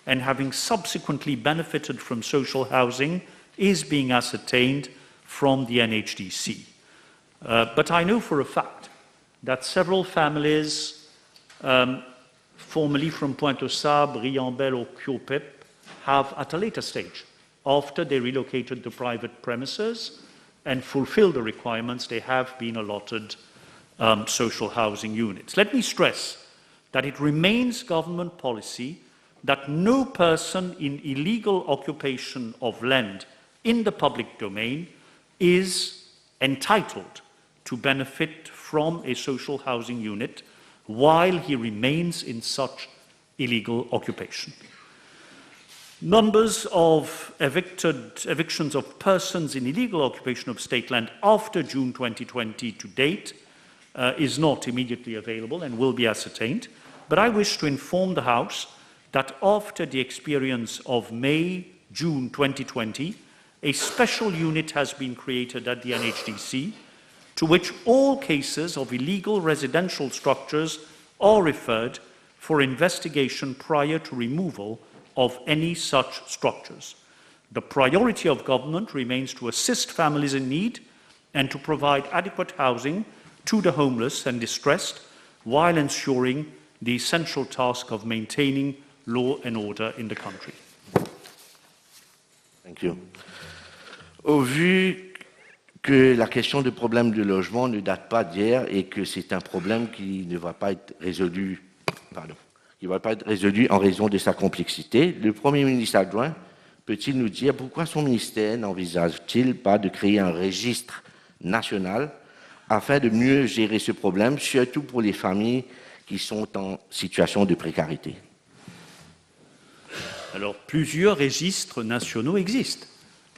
and having subsequently benefited from social housing is being ascertained from the NHDC. But I know for a fact that several families, formerly from Pointe-aux-Sables, Riambel or Kiopip, have at a later stage, after they relocated to private premises and fulfilled the requirements, they have been allotted social housing units. Let me stress that it remains government policy that no person in illegal occupation of land in the public domain is entitled to benefit from a social housing unit while he remains in such illegal occupation. Numbers of evictions of persons in illegal occupation of state land after June 2020 to date is not immediately available and will be ascertained. But I wish to inform the House that after the experience of May-June 2020, a special unit has been created at the NHDC to which all cases of illegal residential structures are referred for investigation prior to removal of any such structures. The priority of government remains to assist families in need and to provide adequate housing to the homeless and distressed while ensuring the essential task of maintaining law and order in the country. Thank you. Au vu que la question du problème de logement ne date pas d'hier et que c'est un problème qui ne va pas être résolu, en raison de sa complexité, le Premier ministre adjoint peut-il nous dire pourquoi son ministère n'envisage-t-il pas de créer un registre national afin de mieux gérer ce problème, surtout pour les familles qui sont en situation de précarité? Alors, plusieurs registres nationaux existent.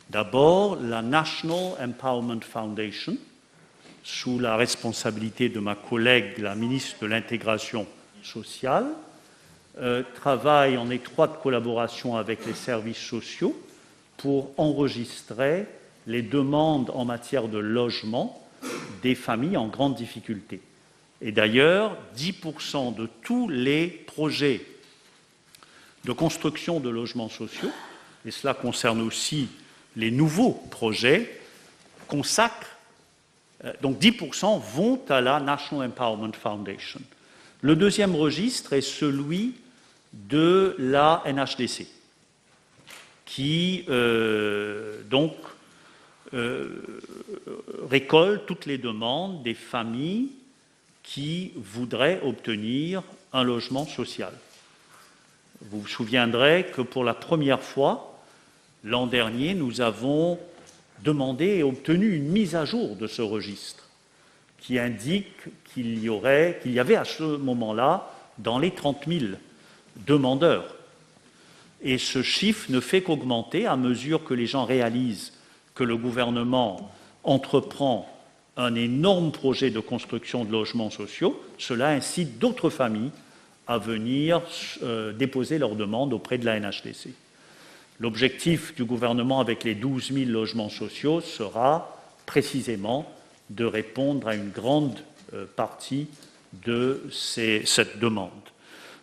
D'abord, la National Empowerment Foundation, sous la responsabilité de ma collègue, la ministre de l'Intégration sociale, travaille en étroite collaboration avec les services sociaux pour enregistrer les demandes en matière de logement des familles en grande difficulté. Et d'ailleurs, 10% de tous les projets de construction de logements sociaux, et cela concerne aussi les nouveaux projets, consacrent, donc 10% vont à la National Empowerment Foundation. Le deuxième registre est celui de la NHDC, qui récolte toutes les demandes des familles qui voudraient obtenir un logement social. Vous vous souviendrez que pour la première fois, l'an dernier, nous avons demandé et obtenu une mise à jour de ce registre qui indique qu'il y avait à ce moment-là dans les 30 000 demandeurs. Et ce chiffre ne fait qu'augmenter à mesure que les gens réalisent que le gouvernement entreprend un énorme projet de construction de logements sociaux. Cela incite d'autres familles à venir déposer leurs demandes auprès de la NHDC. L'objectif du gouvernement avec les 12 000 logements sociaux sera précisément de répondre à une grande partie de cette demande.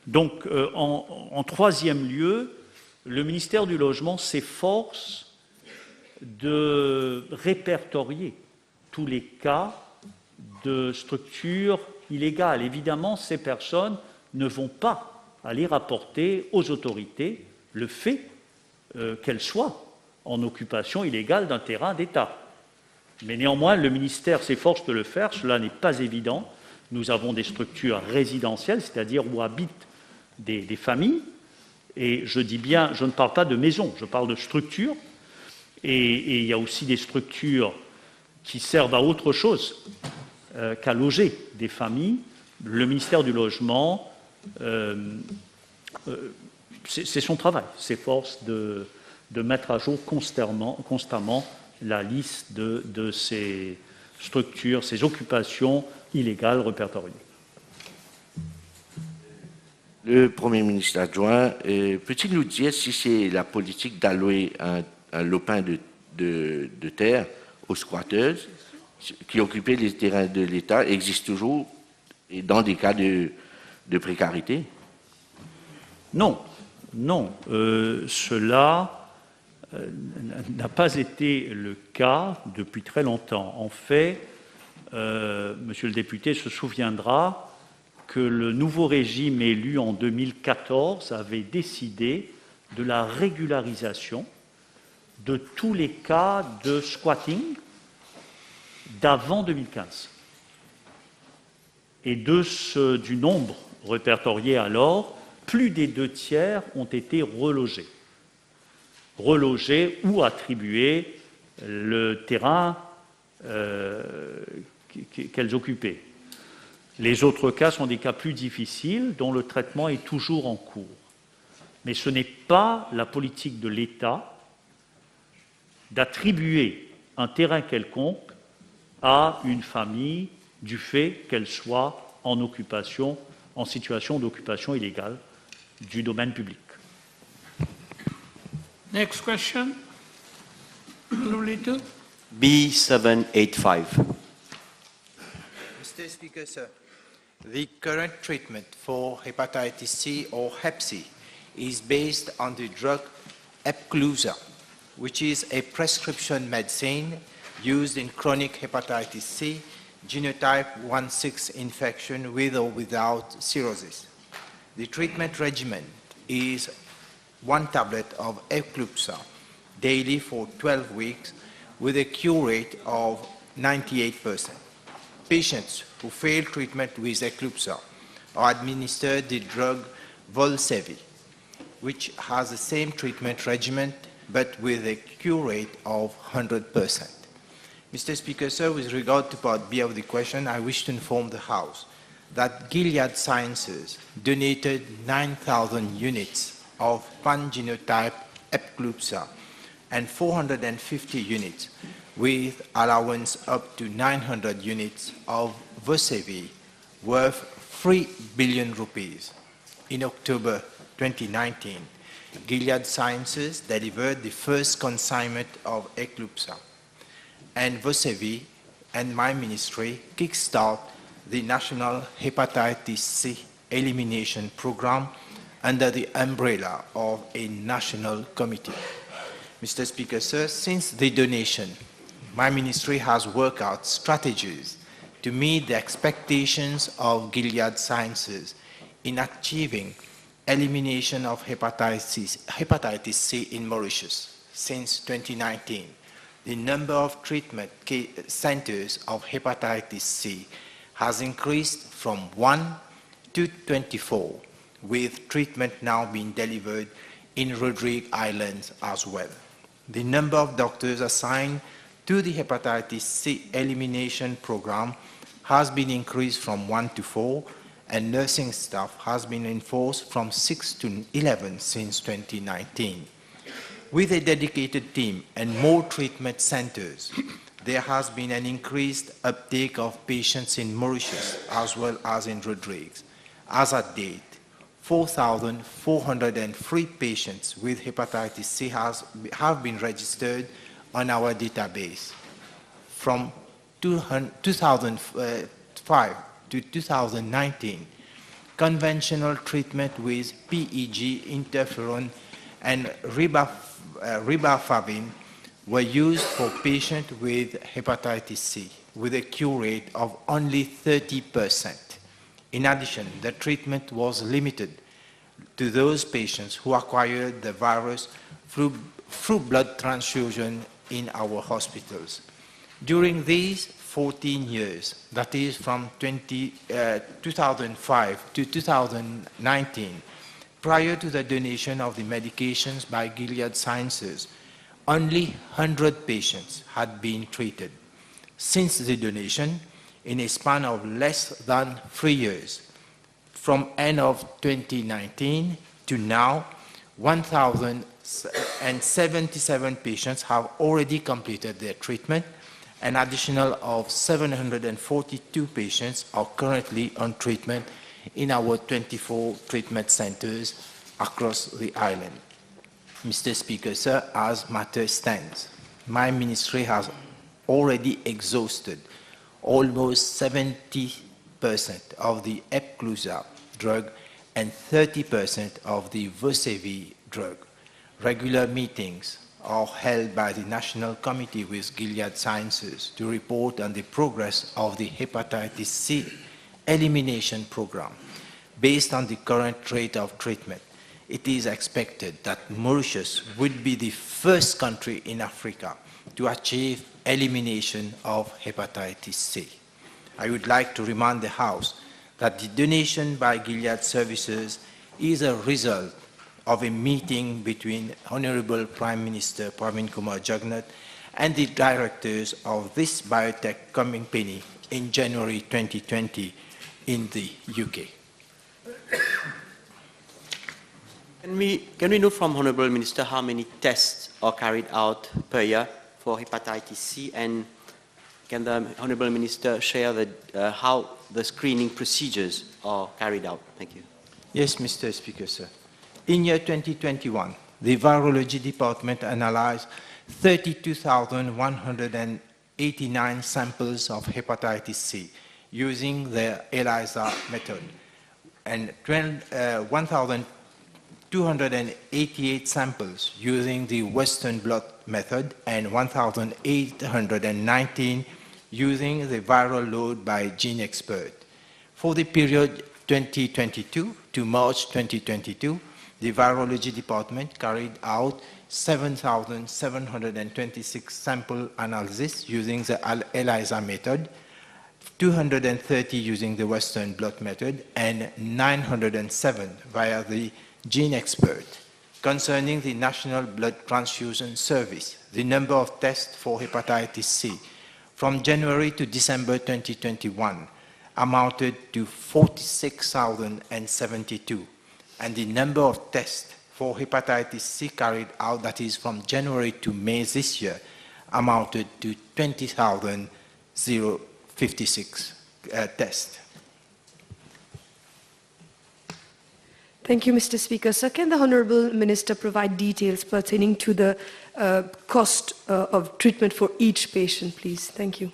Donc, en troisième lieu, le ministère du Logement s'efforce de répertorier tous les cas de structures illégales. Évidemment, ces personnes ne vont pas aller rapporter aux autorités le fait qu'elles soient en occupation illégale d'un terrain d'État. Mais néanmoins, le ministère s'efforce de le faire, cela n'est pas évident. Nous avons des structures résidentielles, c'est-à-dire où habitent des familles, et je dis bien, je ne parle pas de maisons, je parle de structures, et il y a aussi des structures qui servent à autre chose qu'à loger des familles. Le ministère du Logement, c'est son travail, s'efforce de mettre à jour constamment la liste de ces structures, ces occupations illégales répertoriées. Le Premier ministre adjoint, peut-il nous dire si c'est la politique d'allouer un lopin de terre aux squatteurs qui occupaient les terrains de l'État existe toujours et dans des cas de précarité? Non, cela n'a pas été le cas depuis très longtemps. En fait, monsieur le député se souviendra que le nouveau régime élu en 2014 avait décidé de la régularisation de tous les cas de squatting d'avant 2015. Et du nombre répertorié alors, plus des 2/3 ont été relogés ou attribués le terrain qu'elles occupaient. Les autres cas sont des cas plus difficiles dont le traitement est toujours en cours. Mais ce n'est pas la politique de l'État d'attribuer un terrain quelconque à une famille du fait qu'elle soit en occupation, en situation d'occupation illégale du domaine public. Next question. B785. Mr. Speaker, sir, the current treatment for hepatitis C or Hep C is based on the drug Epclusa, which is a prescription medicine used in chronic hepatitis C, genotype 1-6 infection with or without cirrhosis. The treatment regimen is 1 tablet of Epclusa daily for 12 weeks with a cure rate of 98%. Patients who fail treatment with Epclusa are administered the drug Volsevi, which has the same treatment regimen but with a cure rate of 100%. Mr. Speaker, sir, with regard to Part B of the question, I wish to inform the House that Gilead Sciences donated 9,000 units of pan-genotype Epclusa and 450 units with allowance up to 900 units of Vosevi worth 3 billion rupees. In October 2019, Gilead Sciences delivered the first consignment of Epclusa, and Vosevi and my ministry kickstart the National Hepatitis C Elimination Program under the umbrella of a national committee. Mr. Speaker, sir, since the donation, my ministry has worked out strategies to meet the expectations of Gilead Sciences in achieving elimination of hepatitis C in Mauritius. Since 2019, the number of treatment centers of hepatitis C has increased from 1 to 24, with treatment now being delivered in Rodrigue Islands as well. The number of doctors assigned to the hepatitis C elimination program has been increased from 1 to 4, and nursing staff has been enforced from 6 to 11 since 2019. With a dedicated team and more treatment centers, there has been an increased uptake of patients in Mauritius as well as in Rodrigues. As at date, 4,403 patients with hepatitis C have been registered on our database. From 2005 to 2019, conventional treatment with PEG, interferon, and ribafavin were used for patients with hepatitis C, with a cure rate of only 30%. In addition, the treatment was limited to those patients who acquired the virus through blood transfusion in our hospitals. During these 14 years, that is from 2005 to 2019, prior to the donation of the medications by Gilead Sciences, only 100 patients had been treated. Since the donation, in a span of less than 3 years, from end of 2019 to now, 1,077 patients have already completed their treatment. An additional of 742 patients are currently on treatment in our 24 treatment centers across the island. Mr. Speaker, sir, as matters stands, my ministry has already exhausted almost 70% of the Epclusa drug and 30% of the Vosevi drug. Regular meetings are held by the National Committee with Gilead Sciences to report on the progress of the hepatitis C elimination program. Based on the current rate of treatment, it is expected that Mauritius would be the first country in Africa to achieve elimination of hepatitis C. I would like to remind the House that the donation by Gilead Services is a result of a meeting between Honorable Prime Minister Pravin Kumar Jagnat and the directors of this biotech company in January 2020 in the UK. Can we know from Honourable Minister how many tests are carried out per year for hepatitis C, and can the Honourable Minister share how the screening procedures are carried out? Thank you. Yes, Mr. Speaker, sir. In year 2021, the Virology Department analyzed 32,189 samples of hepatitis C using the ELISA method, and 1,288 samples using the Western blot method, and 1,819 using the viral load by gene expert. For the period 2022 to March 2022, the Virology Department carried out 7,726 sample analysis using the ELISA method, 230 using the Western blot method, and 907 via the gene expert. Concerning the National Blood Transfusion Service, the number of tests for hepatitis C from January to December 2021 amounted to 46,072, and the number of tests for hepatitis C carried out, that is from January to May this year, amounted to 20,056 tests. Thank you, Mr. Speaker. Sir, can the Honourable Minister provide details pertaining to the cost of treatment for each patient, please? Thank you.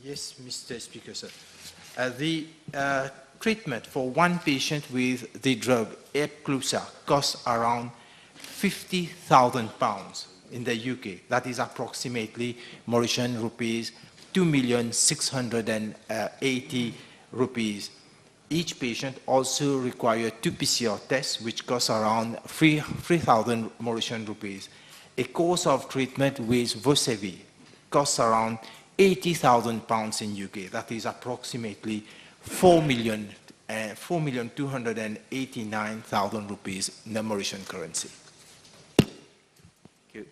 Yes, Mr. Speaker, sir. The treatment for one patient with the drug Epclusa costs around £50,000 in the UK. That is approximately Mauritian rupees 2,680,000 rupees. Each patient also requires 2 PCR tests, which cost around 3,000 Mauritian rupees. A course of treatment with Vosevi costs around £80,000 in UK. That is approximately 4,289,000 rupees in the Mauritian currency. Thank you.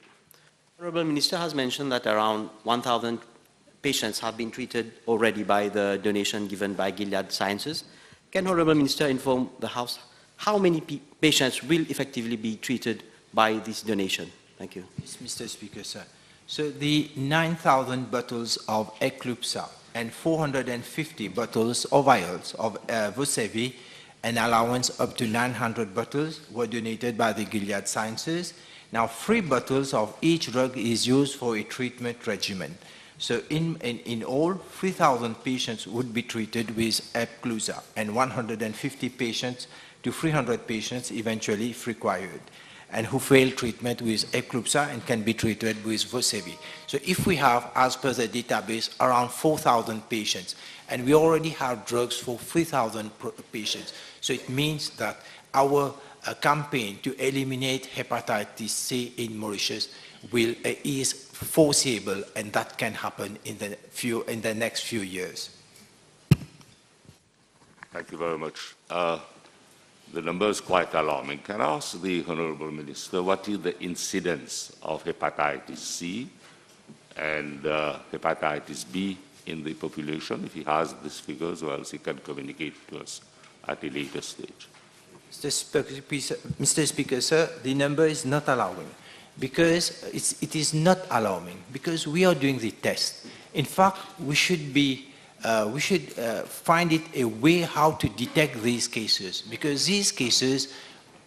Honourable Minister has mentioned that around 1,000 patients have been treated already by the donation given by Gilead Sciences. Can Honourable Minister inform the House how many patients will effectively be treated by this donation? Thank you. Yes, Mr. Speaker, sir. So the 9,000 bottles of Eclipsa and 450 bottles or vials of Vosevi, an allowance up to 900 bottles, were donated by the Gilead Sciences. Now, 3 bottles of each drug is used for a treatment regimen. So in all, 3,000 patients would be treated with Epclusa, and 150 patients to 300 patients eventually, if required, and who fail treatment with Eclipsa and can be treated with Vosevi. So if we have, as per the database, around 4,000 patients, and we already have drugs for 3,000 patients, so it means that our campaign to eliminate hepatitis C in Mauritius is foreseeable, and that can happen in the next few years. Thank you very much. The number is quite alarming. Can I ask the Honourable Minister, what is the incidence of hepatitis C and hepatitis B in the population? If he has these figures, or else he can communicate to us at a later stage. Mr. Speaker, sir, the number is not allowing, because it is not alarming, because we are doing the test. In fact, we should find it a way how to detect these cases, because these cases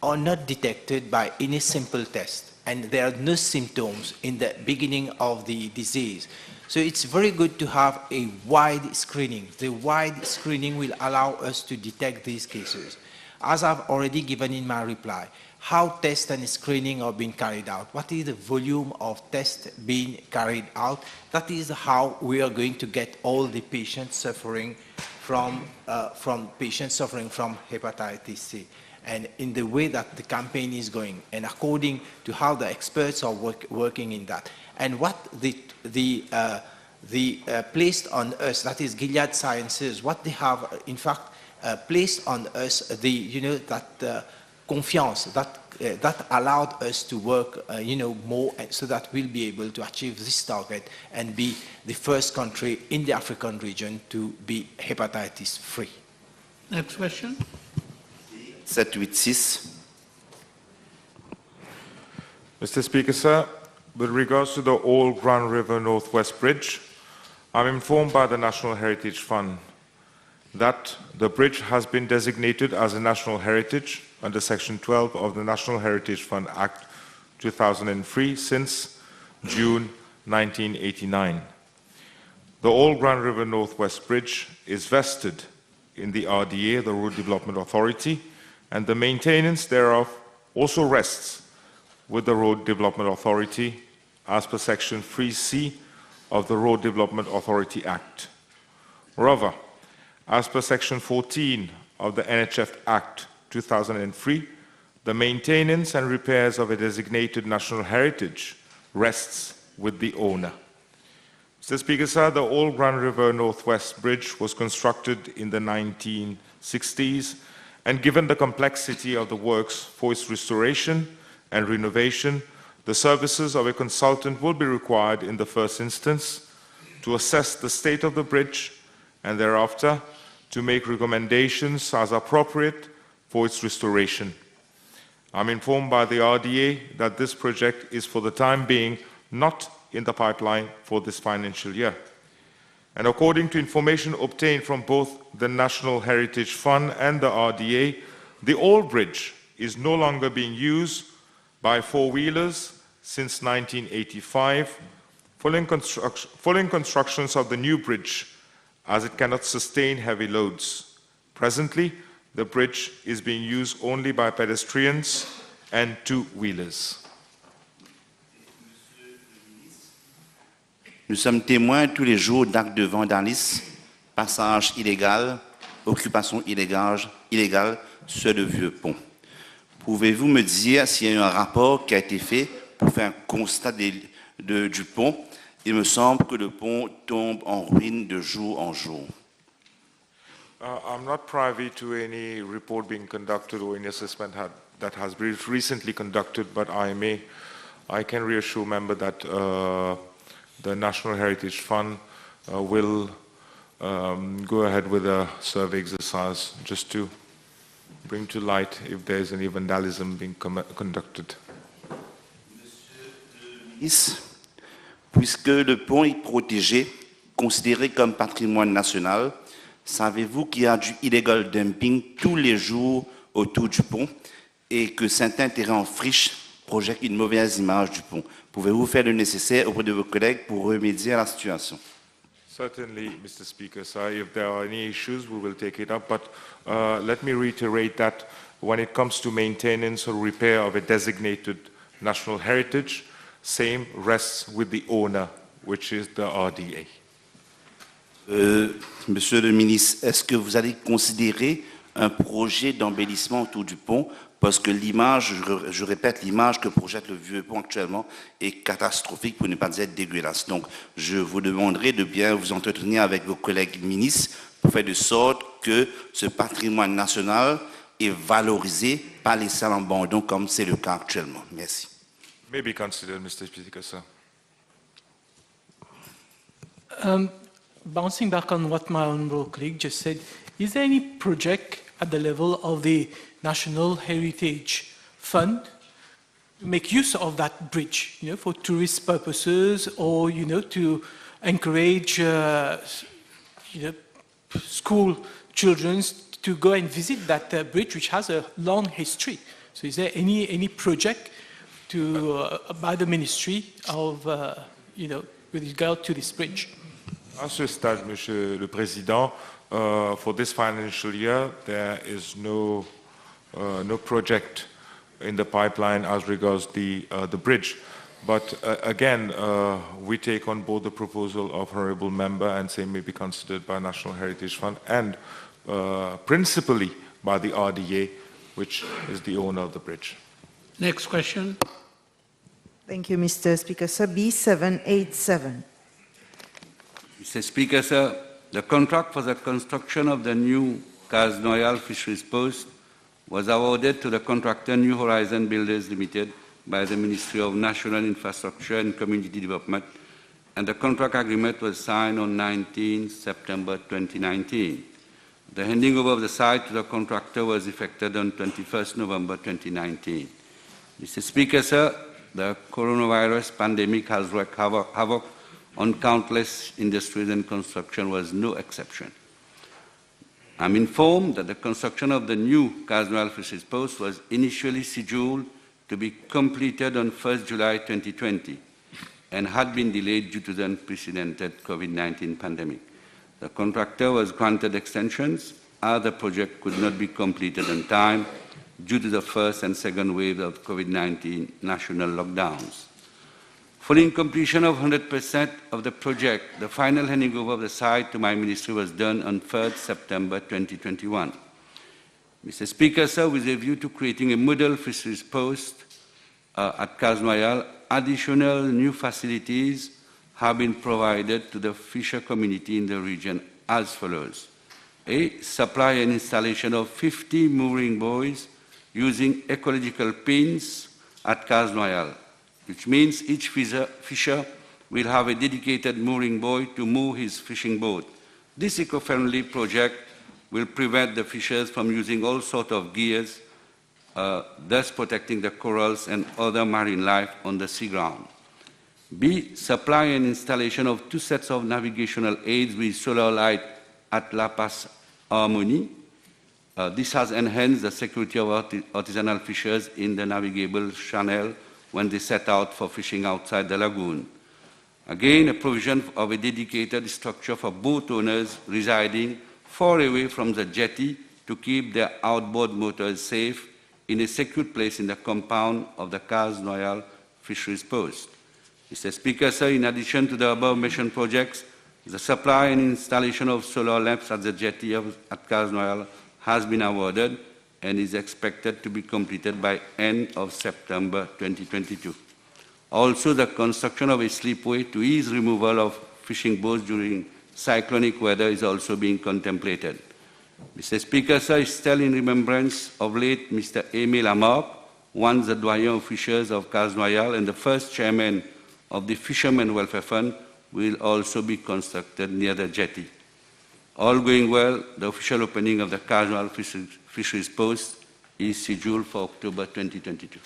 are not detected by any simple test, and there are no symptoms in the beginning of the disease. So it's very good to have a wide screening. The wide screening will allow us to detect these cases. As I've already given in my reply, how tests and screening are being carried out, what is the volume of tests being carried out, that is how we are going to get all the patients suffering from hepatitis C. And in the way that the campaign is going, and according to how the experts are working in that, and what the placed on us, that is Gilead Sciences, what they have in fact placed on us, that confiance that allowed us to work, more, so that we'll be able to achieve this target and be the first country in the African region to be hepatitis free. Next question. 786 Mr. Speaker, sir, with regards to the old Grand River Northwest Bridge, I'm informed by the National Heritage Fund that the bridge has been designated as a national heritage under Section 12 of the National Heritage Fund Act 2003 since June 1989. The old Grand River Northwest Bridge is vested in the RDA, the Road Development Authority, and the maintenance thereof also rests with the Road Development Authority as per Section 3C of the Road Development Authority Act. Moreover, as per Section 14 of the NHF Act 2003, the maintenance and repairs of a designated national heritage rests with the owner. Mr. Speaker, sir, the old Grand River Northwest Bridge was constructed in the 1960s, and given the complexity of the works for its restoration and renovation, the services of a consultant will be required in the first instance to assess the state of the bridge and thereafter to make recommendations as appropriate for its restoration. I'm informed by the RDA that this project is for the time being not in the pipeline for this financial year. And according to information obtained from both the National Heritage Fund and the RDA, the old bridge is no longer being used by four-wheelers since 1985, following constructions of the new bridge, as it cannot sustain heavy loads. Presently, the bridge is being used only by pedestrians and two-wheelers. Nous sommes témoins tous les jours d'actes de vandalisme, passage illégal, occupation illégale sur le vieux pont. Pouvez-vous me dire s'il y a eu un rapport qui a été fait pour faire un constat du pont? Il me semble que le pont tombe en ruine de jour en jour. I'm not privy to any report being conducted or any assessment that has been recently conducted, but I can reassure members that the National Heritage Fund will go ahead with a survey exercise just to bring to light if there is any vandalism being conducted. Puisque le pont est protégé, considéré comme patrimoine national, savez-vous qu'il y a du illegal dumping tous les jours autour du pont et que certains terrains en friche projettent une mauvaise image du pont? Pouvez-vous faire le nécessaire auprès de vos collègues pour remédier à la situation? Certainly, Mr. Speaker, sir, if there are any issues, we will take it up. But let me reiterate that when it comes to maintenance or repair of a designated national heritage, same rests with the owner, which is the RDA. Monsieur le ministre, est-ce que vous allez considérer un projet d'embellissement autour du pont? Parce que l'image, je répète, l'image que projette le vieux pont actuellement est catastrophique, pour ne pas dire dégueulasse. Donc, je vous demanderai de bien vous entretenir avec vos collègues ministres pour faire de sorte que ce patrimoine national est valorisé, pas laissé à l'abandon comme c'est le cas actuellement. Merci. May be considered, Mr. Speaker, sir. Bouncing back on what my honourable colleague just said, is there any project at the level of the National Heritage Fund to make use of that bridge, for tourist purposes, or, to encourage, school children to go and visit that bridge, which has a long history? So is there any project by the ministry of, with regard to this bridge? À ce stade, Monsieur le Président, for this financial year, there is no project in the pipeline as regards the bridge. But again, we take on board the proposal of Honourable Member and say may be considered by National Heritage Fund and principally by the RDA, which is the owner of the bridge. Next question. Thank you, Mr. Speaker. Sir, B787. Mr. Speaker, sir, the contract for the construction of the new Cas Noyal Fisheries Post was awarded to the contractor New Horizon Builders Limited by the Ministry of National Infrastructure and Community Development, and the contract agreement was signed on 19 September 2019. The handing over of the site to the contractor was effected on 21st November 2019. Mr. Speaker, sir, the coronavirus pandemic has wreaked havoc on countless industries, and construction was no exception. I'm informed that the construction of the new Casnoyal Fisheries Post was initially scheduled to be completed on 1st July 2020 and had been delayed due to the unprecedented COVID-19 pandemic. The contractor was granted extensions as the project could not be completed on time due to the first and second waves of COVID-19 national lockdowns. Following completion of 100% of the project, the final handing over of the site to my ministry was done on 3rd September 2021. Mr. Speaker, sir, with a view to creating a model fisheries post at Casnoyal, additional new facilities have been provided to the fisher community in the region as follows. A, supply and installation of 50 mooring buoys using ecological pins at Casnoyal, which means each fisher will have a dedicated mooring buoy to move his fishing boat. This eco-friendly project will prevent the fishers from using all sorts of gears, thus protecting the corals and other marine life on the sea ground. B, supply and installation of 2 sets of navigational aids with solar light at La Paz Harmony. This has enhanced the security of artisanal fishers in the navigable channel when they set out for fishing outside the lagoon. Again, a provision of a dedicated structure for boat owners residing far away from the jetty to keep their outboard motors safe in a secure place in the compound of the Casnoyal Fisheries Post. Mr. Speaker, sir, in addition to the above-mentioned projects, the supply and installation of solar lamps at the jetty at Casnoyal has been awarded and is expected to be completed by end of September 2022. Also, the construction of a slipway to ease removal of fishing boats during cyclonic weather is also being contemplated. Mr. Speaker, sir, still in remembrance of late Mr. Aimé Lamarck, once the doyen of fishers of Casnoyal and the first chairman of the Fishermen Welfare Fund, will also be constructed near the jetty. All going well, the official opening of the Casnoyal Fisheries Post is scheduled for October 2022.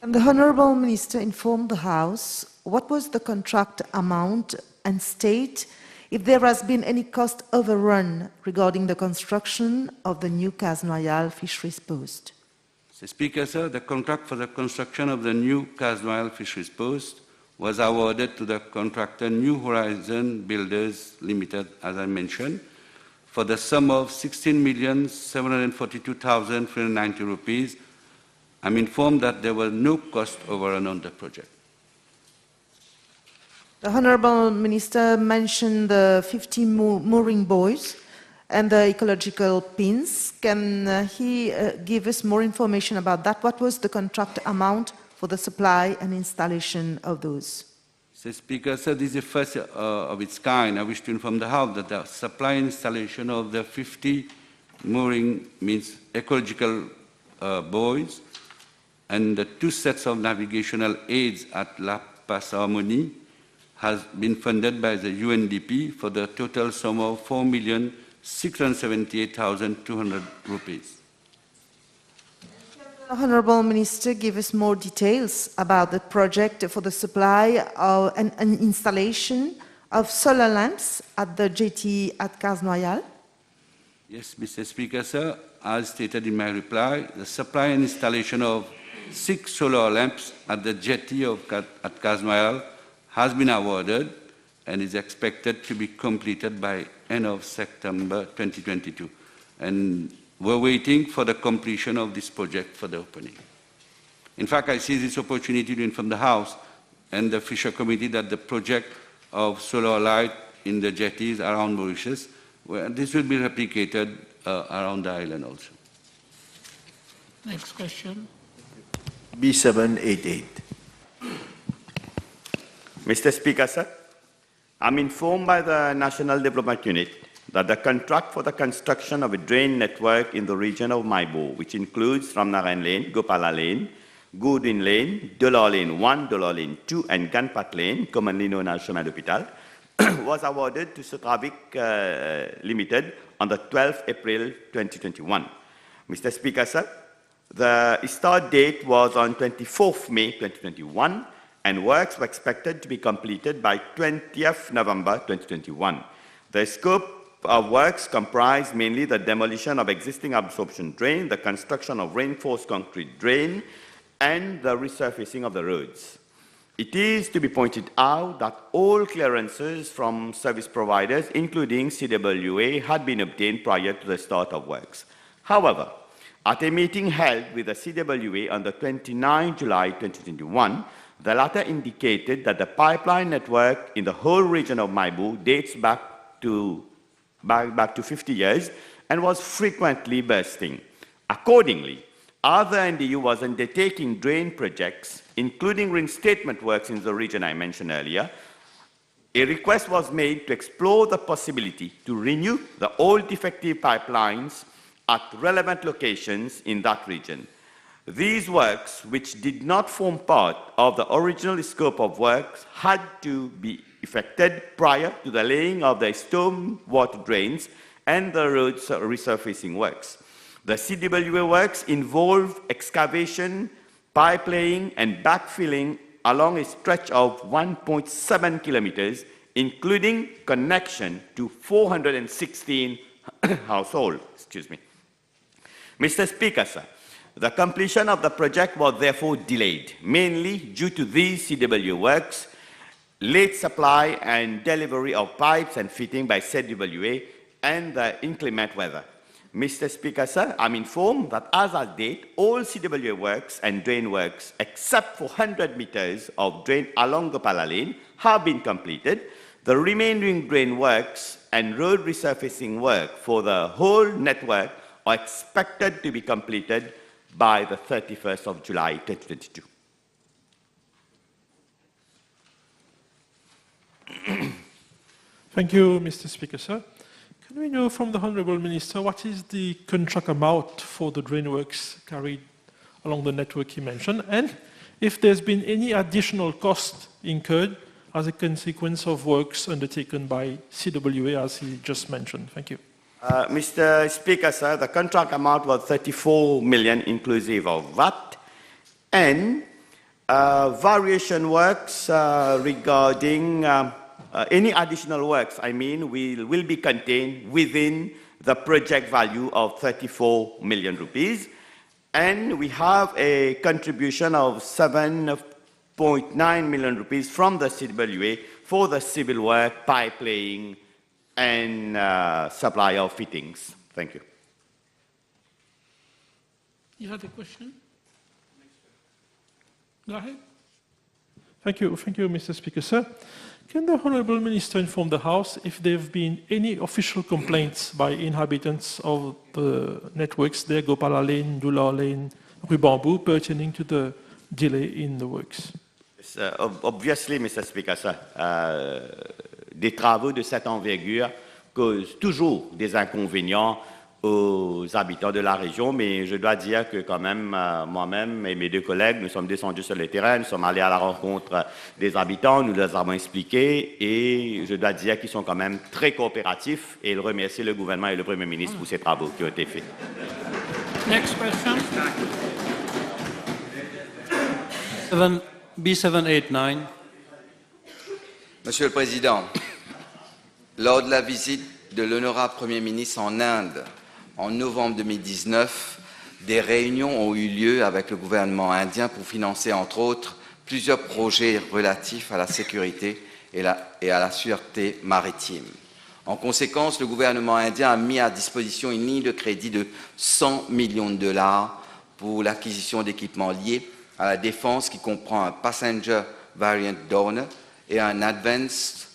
And the Honourable Minister informed the House what was the contract amount and state if there has been any cost overrun regarding the construction of the new Casnoyal Fisheries Post. Mr. Speaker, sir, the contract for the construction of the new Casnoyal Fisheries Post was awarded to the contractor New Horizon Builders Limited, as I mentioned, for the sum of 16,742,390 rupees. I'm informed that there was no cost overrun on the project. The Honourable Minister mentioned the 50 mooring buoys and the ecological pins. Can he give us more information about that? What was the contract amount for the supply and installation of those? Mr. Speaker, sir, this is the first of its kind. I wish to inform the House that the supply and installation of the 50 mooring means ecological buoys and the 2 sets of navigational aids at La Paz Harmony has been funded by the UNDP for the total sum of 4,678,200 rupees. The Honourable Minister give us more details about the project for the supply and installation of solar lamps at the jetty at Casnoyal? Yes, Mr. Speaker, sir, as stated in my reply, the supply and installation of 6 solar lamps at the jetty at Casnoyal has been awarded and is expected to be completed by end of September 2022. And we're waiting for the completion of this project for the opening. In fact, I see this opportunity to inform the House and the Fisher Committee that the project of solar light in the jetties around Mauritius, where this will be replicated around the island also. Next question. B788. Mr. Speaker, sir, I'm informed by the National Development Unit that the contract for the construction of a drain network in the region of Maibo, which includes Ramnarayan Lane, Gopala Lane, Goodwin Lane, Dollar Lane 1, Dollar Lane 2, and Ganpat Lane, commonly known as Chemin d'Hôpital, was awarded to Sotravic Limited on the 12th April 2021. Mr. Speaker, sir, The start date was on 24th May 2021, and works were expected to be completed by 20th November 2021. The scope of works comprised mainly the demolition of existing absorption drain, the construction of reinforced concrete drain, and the resurfacing of the roads. It is to be pointed out that all clearances from service providers, including CWA, had been obtained prior to the start of works. However, at a meeting held with the CWA on the 29th July 2021, the latter indicated that the pipeline network in the whole region of Maibu dates back to 50 years and was frequently bursting. Accordingly, other NDU was undertaking drain projects, including reinstatement works in the region I mentioned earlier. A request was made to explore the possibility to renew the old defective pipelines at relevant locations in that region. These works, which did not form part of the original scope of works, had to be effected prior to the laying of the storm water drains and the road resurfacing works. The CWA works involved excavation, pipe laying, and backfilling along a stretch of 1.7 kilometers, including connection to 416 households. Mr. Speaker, sir, the completion of the project was therefore delayed, mainly due to these CWA works, late supply and delivery of pipes and fitting by CWA, and the inclement weather. Mr. Speaker, sir, I'm informed that as at date, all CWA works and drain works, except for 100 meters of drain along Gopala Lane, have been completed. The remaining drain works and road resurfacing work for the whole network are expected to be completed by the 31st of July 2022. Thank you, Mr. Speaker, sir. Can we know from the Honourable Minister what is the contract amount for the drain works carried along the network he mentioned, and if there's been any additional cost incurred as a consequence of works undertaken by CWA, as he just mentioned? Thank you. Mr. Speaker, sir, the contract amount was 34 million inclusive of VAT, and variation works regarding any additional works, will be contained within the project value of 34 million rupees. And we have a contribution of 7.9 million rupees from the CWA for the civil work, pipe laying, and supply of fittings. Thank you. You had a question? Go ahead. Thank you, Mr. Speaker, sir. Can the Honourable Minister inform the House if there have been any official complaints by inhabitants of the networks there, Gopala Lane, Dula Lane, Rue Bambou, pertaining to the delay in the works? Obviously, Mr. Speaker, sir, des travaux de cette envergure causent toujours des inconvénients aux habitants de la région, mais je dois dire que quand même, moi-même et mes deux collègues, nous sommes descendus sur le terrain, nous sommes allés à la rencontre des habitants, nous les avons expliqués, et je dois dire qu'ils sont quand même très coopératifs, et ils remercient le gouvernement et le Premier ministre pour ces travaux qui ont été faits. Next question. B789. Monsieur le Président, lors de la visite de l'honorable Premier ministre en Inde en novembre 2019, des réunions ont eu lieu avec le gouvernement indien pour financer, entre autres, plusieurs projets relatifs à la sécurité et à la sûreté maritime. En conséquence, le gouvernement indien a mis à disposition une ligne de crédit de 100 millions de dollars pour l'acquisition d'équipements liés à la défense qui comprend un Passenger Variant Donor et un Advanced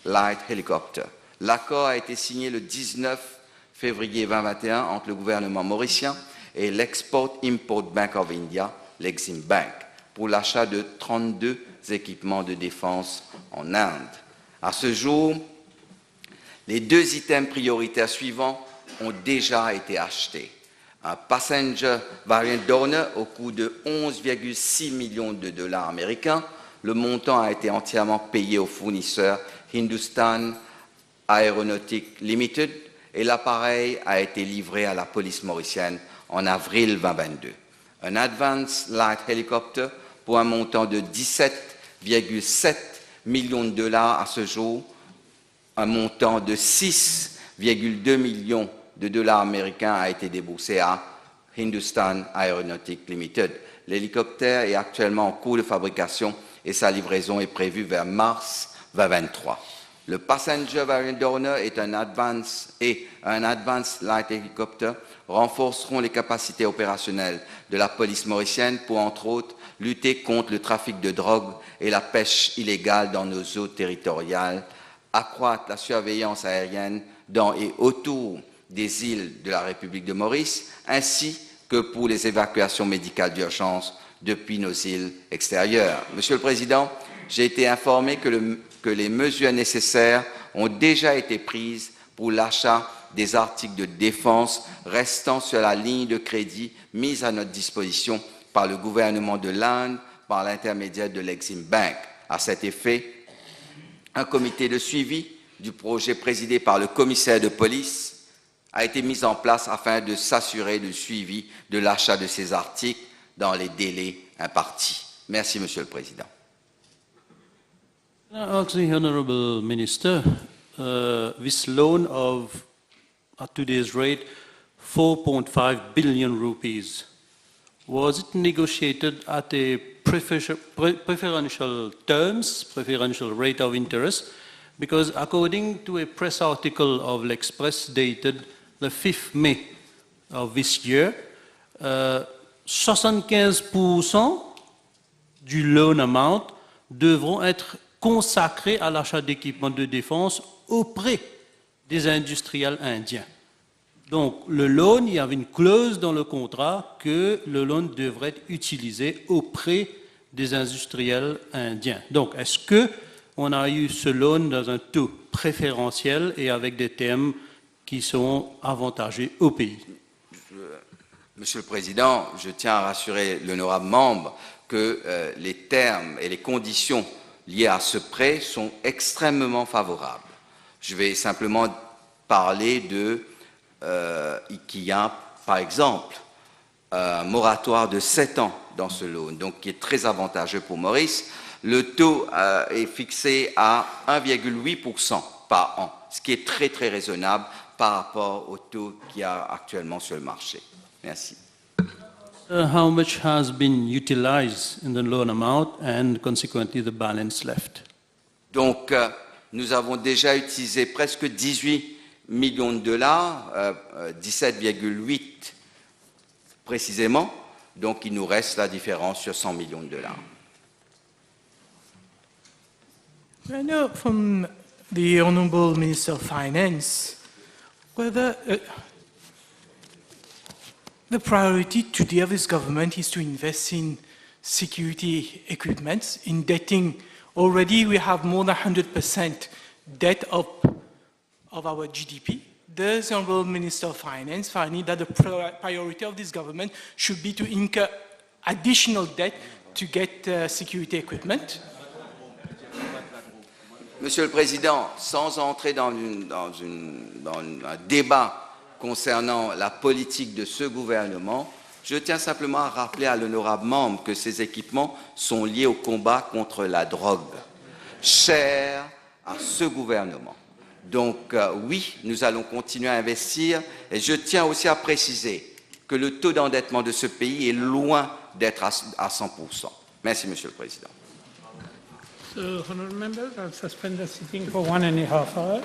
Light Helicopter. L'accord a été signé le 19 février 2021 entre le gouvernement mauricien et l'Export-Import Bank of India, l'Exim Bank, pour l'achat de 32 équipements de défense en Inde. À ce jour, les deux items prioritaires suivants ont déjà été achetés. Un Passenger Variant Donor au coût de 11,6 millions de dollars américains. Le montant a été entièrement payé au fournisseur Hindustan Aeronautic Limited et l'appareil a été livré à la police mauricienne en avril 2022. un Advanced Light Helicopter pour un montant de 17,7 millions de dollars à ce jour, un montant de 6,2 millions de dollars américains a été déboursé à Hindustan Aeronautic Limited. L'hélicoptère est actuellement en cours de fabrication et sa livraison est prévue vers mars 2023. Le Passenger Variant Donor et un Advanced Light Helicopter renforceront les capacités opérationnelles de la police mauricienne pour, entre autres, lutter contre le trafic de drogue et la pêche illégale dans nos eaux territoriales, accroître la surveillance aérienne dans et autour des îles de la République de Maurice, ainsi que pour les évacuations médicales d'urgence depuis nos îles extérieures. Monsieur le Président, j'ai été informé que les mesures nécessaires ont déjà été prises pour l'achat des articles de défense restant sur la ligne de crédit mise à notre disposition par le gouvernement de l'Inde par l'intermédiaire de l'Exim Bank. À cet effet, un comité de suivi du projet présidé par le commissaire de police a été mis en place afin de s'assurer du suivi de l'achat de ces articles dans les délais impartis. Merci, Monsieur le Président. I ask the Honourable Minister, this loan of, at today's rate, 4.5 billion rupees, was it negotiated at a preferential terms, preferential rate of interest? Because according to a press article of l'Express dated the 5th May of this year, 75% du loan amount devront être consacrés à l'achat d'équipements de défense auprès des industriels indiens. Donc, le loan, il y avait une clause dans le contrat que le loan devrait être utilisé auprès des industriels indiens. Donc, est-ce qu'on a eu ce loan dans un taux préférentiel et avec des termes qui sont avantageux au pays? Monsieur le Président, je tiens à rassurer l'honorable membre que les termes et les conditions liées à ce prêt sont extrêmement favorables. Je vais simplement parler qu'il y a, par exemple, un moratoire de 7 ans dans ce loan, donc qui est très avantageux pour Maurice. Le taux est fixé à 1,8% par an, ce qui est très très raisonnable par rapport au taux qu'il y a actuellement sur le marché. Merci. How much has been utilized in the loan amount and consequently the balance left? Donc, nous avons déjà utilisé presque 18 millions de dollars, 17,8 précisément, donc il nous reste la différence sur 100 millions de dollars. I know from the Honourable Minister of Finance whether the priority today of this government is to invest in security equipment, in debting. Already we have more than 100% debt of our GDP. Does the Honourable Minister of Finance find that the priority of this government should be to incur additional debt to get security equipment? Monsieur le Président, sans entrer dans un débat concernant la politique de ce gouvernement, je tiens simplement à rappeler à l'honorable membre que ces équipements sont liés au combat contre la drogue, cher à ce gouvernement. Donc oui, nous allons continuer à investir et je tiens aussi à préciser que le taux d'endettement de ce pays est loin d'être à 100%. Merci, Monsieur le Président. So, honourable members, I'll suspend the sitting for 1.5 hours.